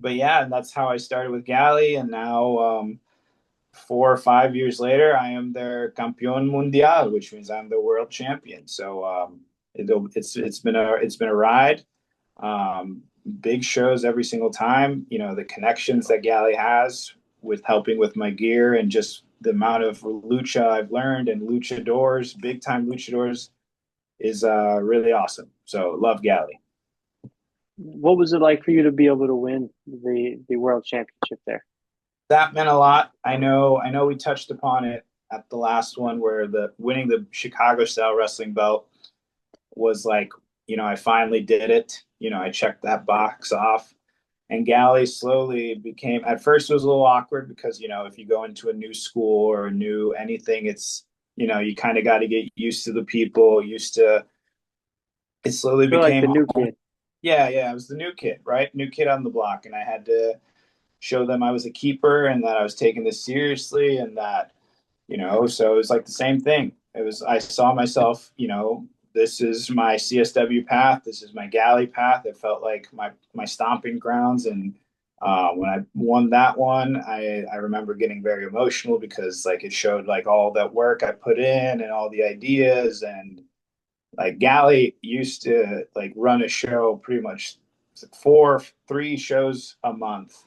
but yeah, and that's how I started with Galley, and now 4 or 5 years later, I am their campeón mundial, which means I'm the world champion. So it's been a ride. Um, Big shows every single time. The connections that Galley has with helping with my gear, and just the amount of lucha I've learned, and luchadors, big time luchadors, is really awesome. So love Galley. What was it like for you to be able to win the world championship there? That meant a lot. I know we touched upon it at the last one, where the winning the Chicago style wrestling belt was like, I finally did it. I checked that box off. And Galley slowly became, at first it was a little awkward because, if you go into a new school or a new anything, it's, you kind of got to get used to the people, used to, it slowly Feel like became the new home. kid. Yeah, yeah, I was the new kid, right? New kid on the block. And I had to show them I was a keeper and that I was taking this seriously, and that, so it was like the same thing. I saw myself, this is my CSW path. This is my Galley path. It felt like my stomping grounds. And When I won that one, I remember getting very emotional because like it showed like all that work I put in and all the ideas. And like Galley used to like run a show pretty much four, 3 shows a month.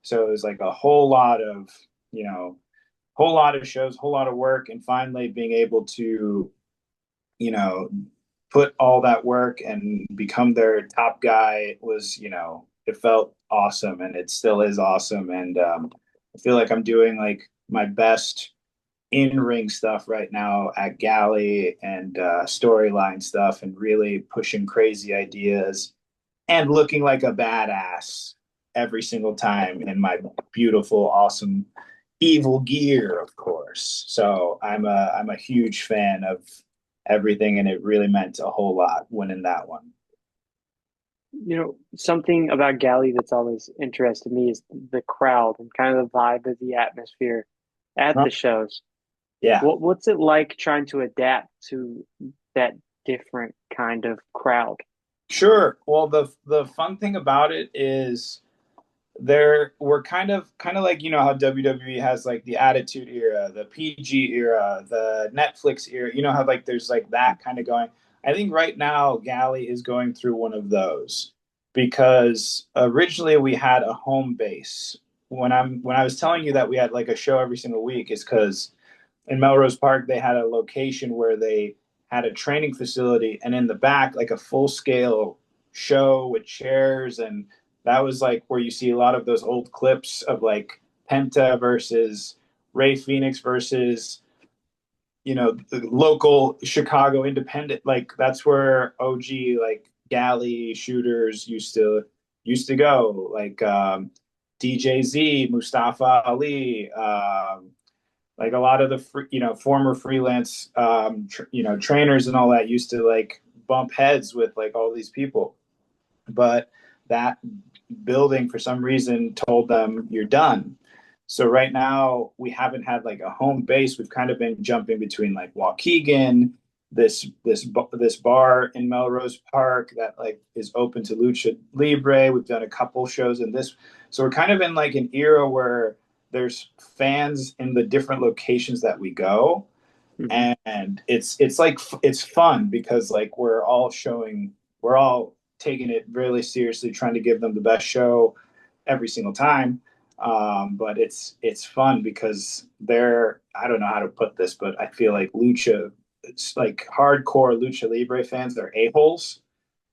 So it was like a whole lot of, you know, whole lot of shows, whole lot of work, and finally being able to, you know, put all that work and become their top guy was, it felt awesome, and it still is awesome. And I feel like I'm doing like my best in ring stuff right now at Galley, and storyline stuff, and really pushing crazy ideas and looking like a badass every single time in my beautiful, awesome, evil gear, of course. So I'm a huge fan of everything, and it really meant a whole lot winning that one. Something about Galley that's always interested me is the crowd and kind of the vibe of the atmosphere at Huh? the shows. Yeah, What's it like trying to adapt to that different kind of crowd? sure. Well, the fun thing about it is there we're kind of like how WWE has like the Attitude Era, the PG era, the Netflix era. You know how like there's like that kind of going. I think right now Galley is going through one of those because originally we had a home base. When I was telling you that we had like a show every single week, is because in Melrose Park they had a location where they had a training facility, and in the back like a full scale show with chairs. And that was like where you see a lot of those old clips of like Penta versus Ray Phoenix versus the local Chicago independent. Like that's where OG like galley shooters used to go, like DJZ, Mustafa Ali, like a lot of the former freelance trainers and all that used to like bump heads with like all these people. But that building for some reason told them you're done. So right now we haven't had like a home base. We've kind of been jumping between like Waukegan, this bar in Melrose Park that like is open to lucha libre. We've done a couple shows in this, so we're kind of in like an era where there's fans in the different locations that we go. Hmm. And it's like it's fun because like we're all taking it really seriously, trying to give them the best show every single time. But it's fun because they're, I don't know how to put this, but I feel like lucha, it's like hardcore lucha libre fans, they're a-holes,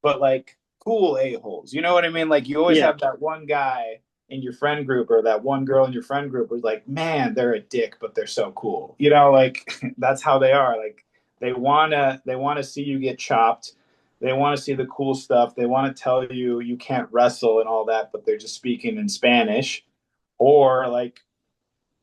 but like cool a-holes. You know what I mean? Like you always Yeah. have that one guy in your friend group or that one girl in your friend group who's like, man, they're a dick, but they're so cool. Like that's how they are. Like they wanna see you get chopped. They want to see the cool stuff. They want to tell you you can't wrestle and all that, but they're just speaking in Spanish. Or like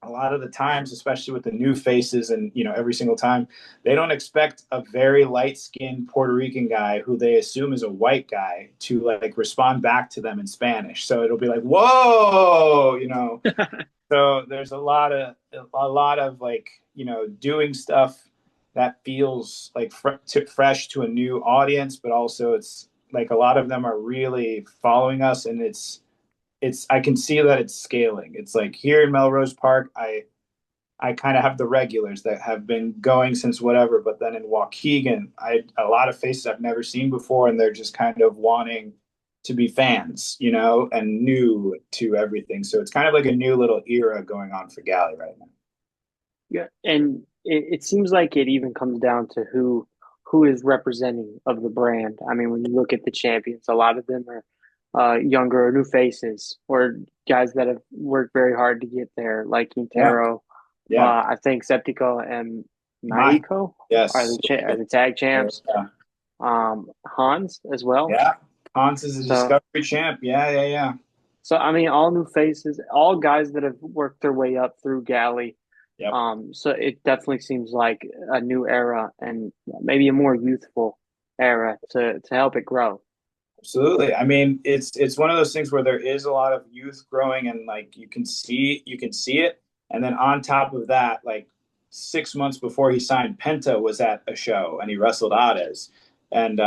a lot of the times, especially with the new faces, and every single time, they don't expect a very light skinned Puerto Rican guy who they assume is a white guy to like respond back to them in Spanish. So it'll be like, whoa. So there's a lot of like doing stuff that feels like fresh to a new audience, but also it's like a lot of them are really following us, and it's I can see that it's scaling. It's like here in Melrose Park, I kind of have the regulars that have been going since whatever, but then in Waukegan, I a lot of faces I've never seen before, and they're just kind of wanting to be fans, and new to everything. So it's kind of like a new little era going on for Galley right now. Yeah, and it seems like it even comes down to who is representing of the brand. I mean, when you look at the champions, a lot of them are younger or new faces or guys that have worked very hard to get there, like Yeah, Quintero. yeah. I think Septico and My Maiko yes. are the tag champs. Yeah. Hans as well. Yeah. Hans is a So discovery champ. Yeah, yeah, yeah. I mean, all new faces, all guys that have worked their way up through Galley. Yep. So it definitely seems like a new era and maybe a more youthful era to help it grow. Absolutely. I mean, it's one of those things where there is a lot of youth growing, and like you can see it. And then on top of that, like 6 months before he signed, Penta was at a show and he wrestled Ades. And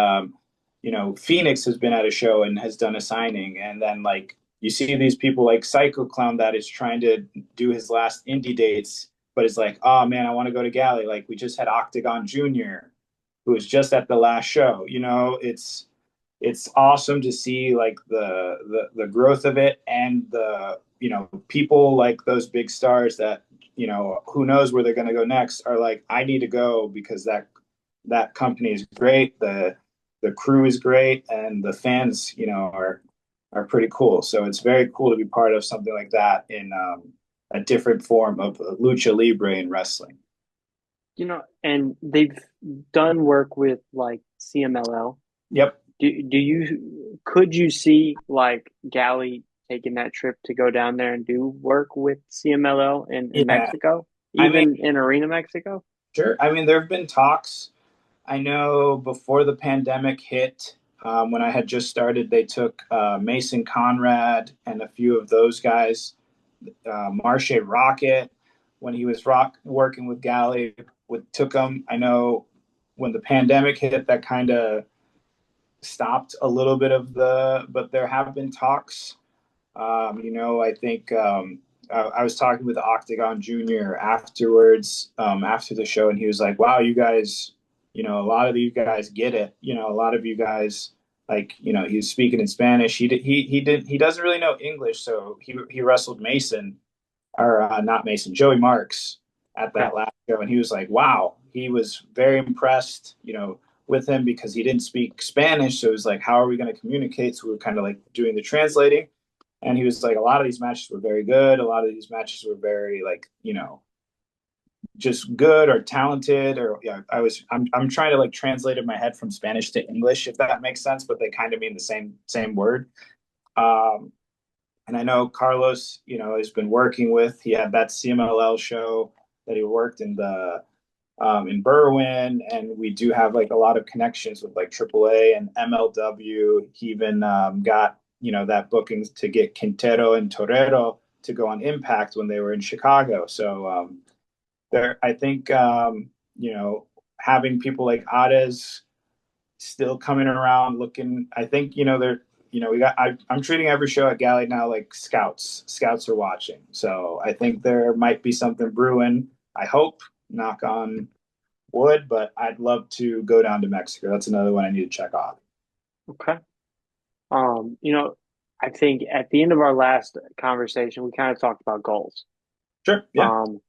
Phoenix has been at a show and has done a signing. And then like you see these people like Psycho Clown that is trying to do his last indie dates, but it's like, oh man, I want to go to Galley. Like we just had Octagon Jr., who was just at the last show. It's awesome to see like the growth of it, and the people like those big stars that who knows where they're going to go next, are like, I need to go because that company is great, the crew is great, and the fans are pretty cool. So it's very cool to be part of something like that in a different form of lucha libre in wrestling. And they've done work with like CMLL. Yep. Could you see like Galley taking that trip to go down there and do work with CMLL in Yeah. Mexico, I mean, even in Arena Mexico? sure. I mean, there have been talks. I know before the pandemic hit, when I had just started, they took Mason Conrad and a few of those guys, Marche Rocket, when he was working with Galley, took them. I know when the pandemic hit, that kind of stopped a little bit of but there have been talks. I think I was talking with Octagon Jr. afterwards, after the show, and he was like, "Wow, you guys, a lot of you guys get it. A lot of you guys, like, he was speaking in Spanish. He doesn't really know English, so he wrestled Mason, or not Mason, Joey Marks at Okay. that last show, and he was like, wow, he was very impressed, with him because he didn't speak Spanish. So it was like, how are we going to communicate? So we were kind of like doing the translating. And he was like, a lot of these matches were very good. A lot of these matches were very like, just good or talented. Or yeah, I'm trying to like translate in my head from Spanish to English, if that makes sense, but they kind of mean the same word. Um, and I know Carlos, has been working with. He had that CMLL show that he worked in Berwyn, and we do have like a lot of connections with like AAA and MLW. He even got that booking to get Quintero and Torero to go on Impact when they were in Chicago. So I think having people like Ades still coming around looking. I think they're we got. I'm treating every show at Galley now like scouts. Scouts are watching, so I think there might be something brewing. I hope, knock on wood, but I'd love to go down to Mexico. That's another one I need to check off. Okay. Um, you know, I think at the end of our last conversation, we kind of talked about goals. Sure. Yeah. Um,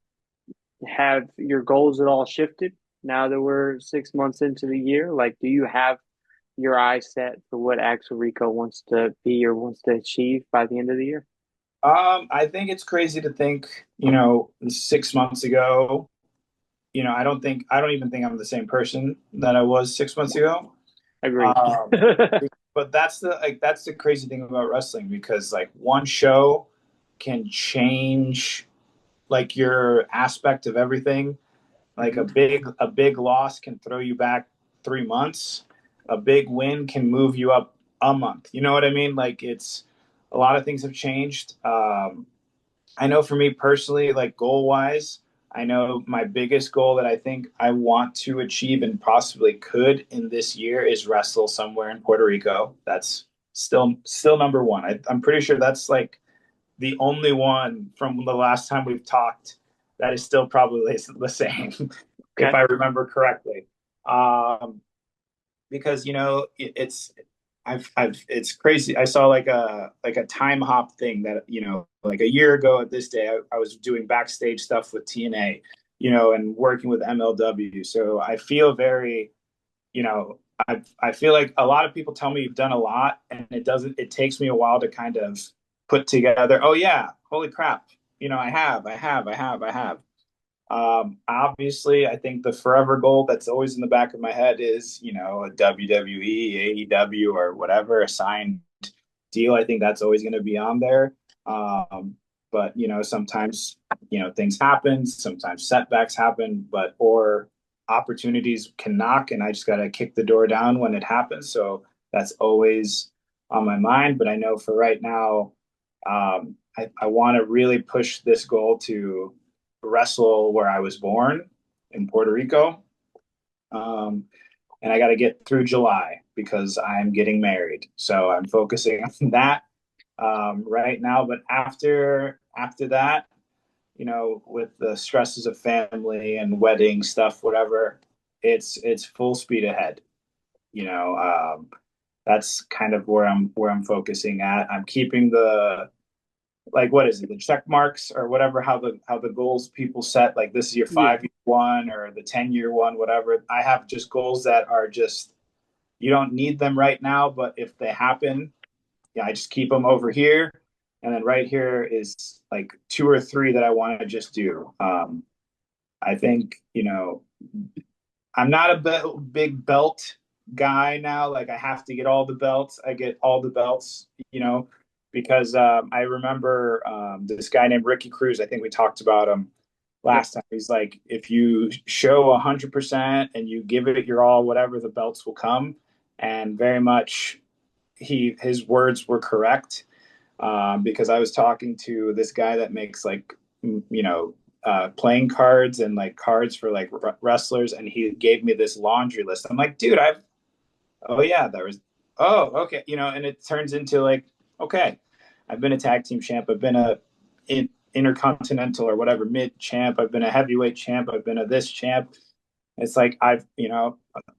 have your goals at all shifted now that we're 6 months into the year? Like, do you have your eyes set for what Axel Rico wants to be or wants to achieve by the end of the year? I think it's crazy to think, 6 months ago, I don't even think I'm the same person that I was 6 months ago. Agreed. Um, but that's the crazy thing about wrestling, because like one show can change like your aspect of everything. Like Mhm. a big loss can throw you back 3 months. A big win can move you up a month. You know what I mean? Like it's a lot of things have changed. I know for me personally, like goal wise, I know my biggest goal that I think I want to achieve and possibly could in this year is wrestle somewhere in Puerto Rico. That's still number one. I'm pretty sure that's like the only one from the last time we've talked that is still probably the same, if Okay. I remember correctly. Um, because it's crazy. I saw like a time hop thing that like a year ago at this day, I was doing backstage stuff with TNA, and working with MLW. So I feel very, you know, I feel like a lot of people tell me you've done a lot, and it takes me a while to kind of put together. Oh yeah, holy crap! I have. Obviously, I think the forever goal that's always in the back of my head is, a WWE, AEW, or whatever, a signed deal. I think that's always going to be on there. But, sometimes, things happen, sometimes setbacks happen, or opportunities can knock, and I just got to kick the door down when it happens. So that's always on my mind. But I know for right now, I want to really push this goal to wrestle where I was born in Puerto Rico. Um, and I got to get through July because I'm getting married. So I'm focusing on that. right now. But after that, with the stresses of family and wedding stuff, whatever, it's full speed ahead. You know, that's kind of where I'm focusing at. I'm keeping the, like, what is it, the check marks or whatever, how the goals people set, like this is your Yeah. 5 year one or the 10 year one, whatever. I have just goals that are just, you don't need them right now, but if they happen, yeah, I just keep them over here. And then right here is like two or three that I want to just do. I think, I'm not a big belt guy now. Like I have to get all the belts. I get all the belts, because I remember this guy named Ricky Cruz. I think we talked about him Yep. last time. He's like, if you show 100% and you give it your all, whatever, the belts will come. And very much, his words were correct, because I was talking to this guy that makes like, playing cards and like cards for like wrestlers, and he gave me this laundry list. I'm like, dude, oh yeah, there was, oh okay, and it turns into like, okay, I've been a tag team champ, I've been intercontinental or whatever mid champ, I've been a heavyweight champ, I've been a this champ. It's like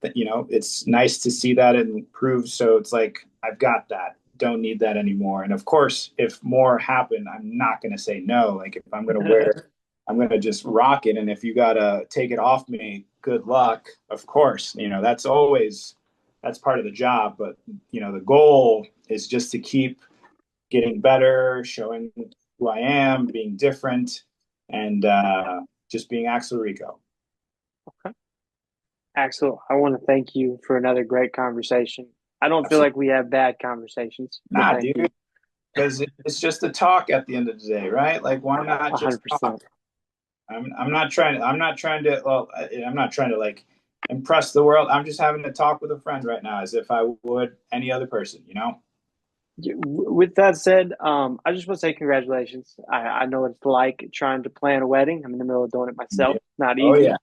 it's nice to see that and prove. So it's like I've got that. Don't need that anymore. And of course, if more happen, I'm not going to say no. Like if I'm going to wear, I'm going to just rock it. And if you got to take it off me, good luck. Of course, that's part of the job. But the goal is just to keep getting better, showing who I am, being different, and just being Axel Rico. Axel, I want to thank you for another great conversation. I don't feel like we have bad conversations, but Nah, thank dude, you. because it's just a talk at the end of the day, right? Like, why not just talk? 100%. I'm not trying to like impress the world. I'm just having a talk with a friend right now, as if I would any other person. With that said, I just want to say congratulations. I know what it's like trying to plan a wedding. I'm in the middle of doing it myself. Yeah. It's not Oh easy yeah.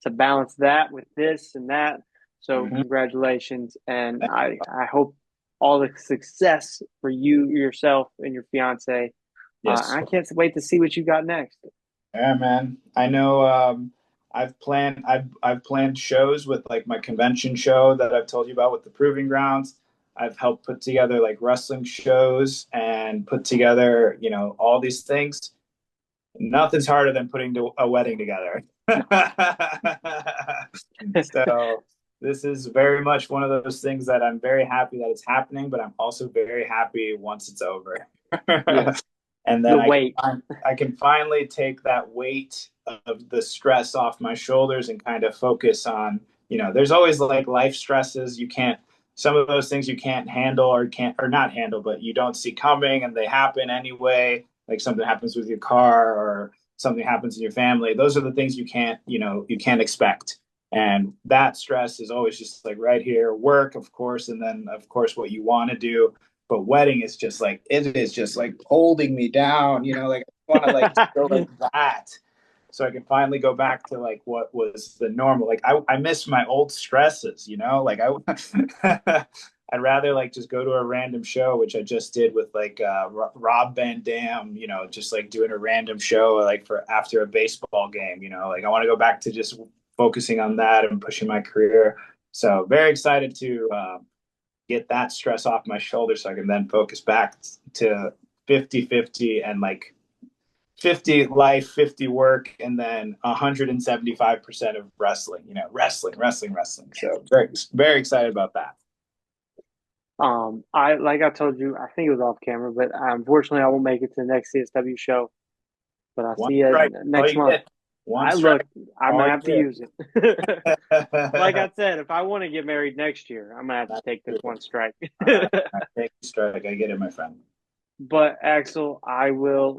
to balance that with this and that. So Hmm. congratulations, and I hope all the success for you yourself and your fiance. Yes. I can't wait to see what you got next. Yeah, man. I know. I've planned shows with like my convention show that I've told you about with the Proving Grounds. I've helped put together like wrestling shows and put together, all these things. Nothing's harder than putting a wedding together. So this is very much one of those things that I'm very happy that it's happening, but I'm also very happy once it's over. Yeah, And then the I can wait. I can finally take that weight of the stress off my shoulders and kind of focus on, there's always like life stresses. Some of those things you can't handle or can't or not handle, but you don't see coming and they happen anyway. Like something happens with your car or something happens in your family. Those are the things you can't expect. And that stress is always just like right here, work, of course, and then of course what you want to do. But wedding is just like, it is just like holding me down, like I want to like go like that. So I can finally go back to like what was the normal. Like I miss my old stresses, like I'd rather like just go to a random show, which I just did with like Rob Van Dam, just like doing a random show like for after a baseball game, like I want to go back to just focusing on that and pushing my career. So very excited to get that stress off my shoulders so I can then focus back to 50-50 and like 50 life, 50 work, and then 175% of wrestling, wrestling, wrestling, wrestling. So very, very excited about that. I like I told you, I think it was off camera, but unfortunately, I won't make it to the next CSW show. But I'll One see you strike, all next you month. get. One I strike, look, I'm all gonna you have to get. use it. Like I said, if I want to get married next year, I'm gonna have to That's take this true. one strike. I take a strike. I get it, my friend. But Axel, I will.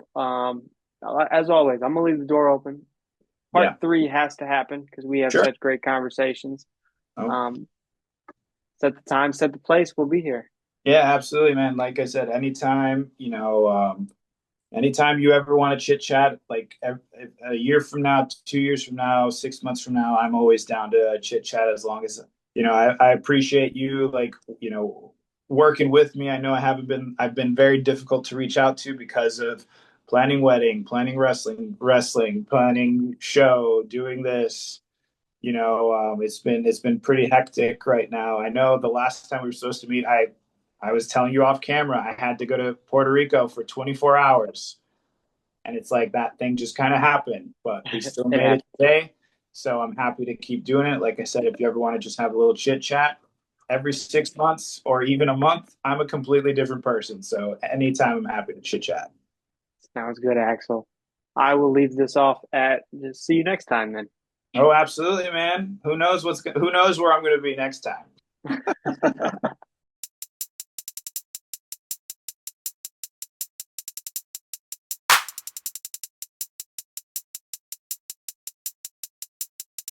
As always, I'm gonna leave the door open. Yeah, Part three has to happen because we have sure. such great conversations. Oh, Um, Set the time, set the place. We'll be here. yeah, absolutely, man. Like I said, anytime, anytime you ever want to chit chat, like a year from now, 2 years from now, 6 months from now, I'm always down to chit chat as long as, I appreciate you, like, working with me. I know I've been very difficult to reach out to because of planning wedding, planning wrestling, planning show, doing this. It's been pretty hectic right now. I know the last time we were supposed to meet, I was telling you off camera, I had to go to Puerto Rico for 24 hours. And it's like that thing just kind of happened, but we still It made it happened. today. So I'm happy to keep doing it. Like I said, if you ever want to just have a little chit chat every 6 months or even a month, I'm a completely different person. So anytime I'm happy to chit chat. Sounds good, Axel. I will leave this off at see you next time then. Oh, absolutely, man. Who knows who knows where I'm going to be next time?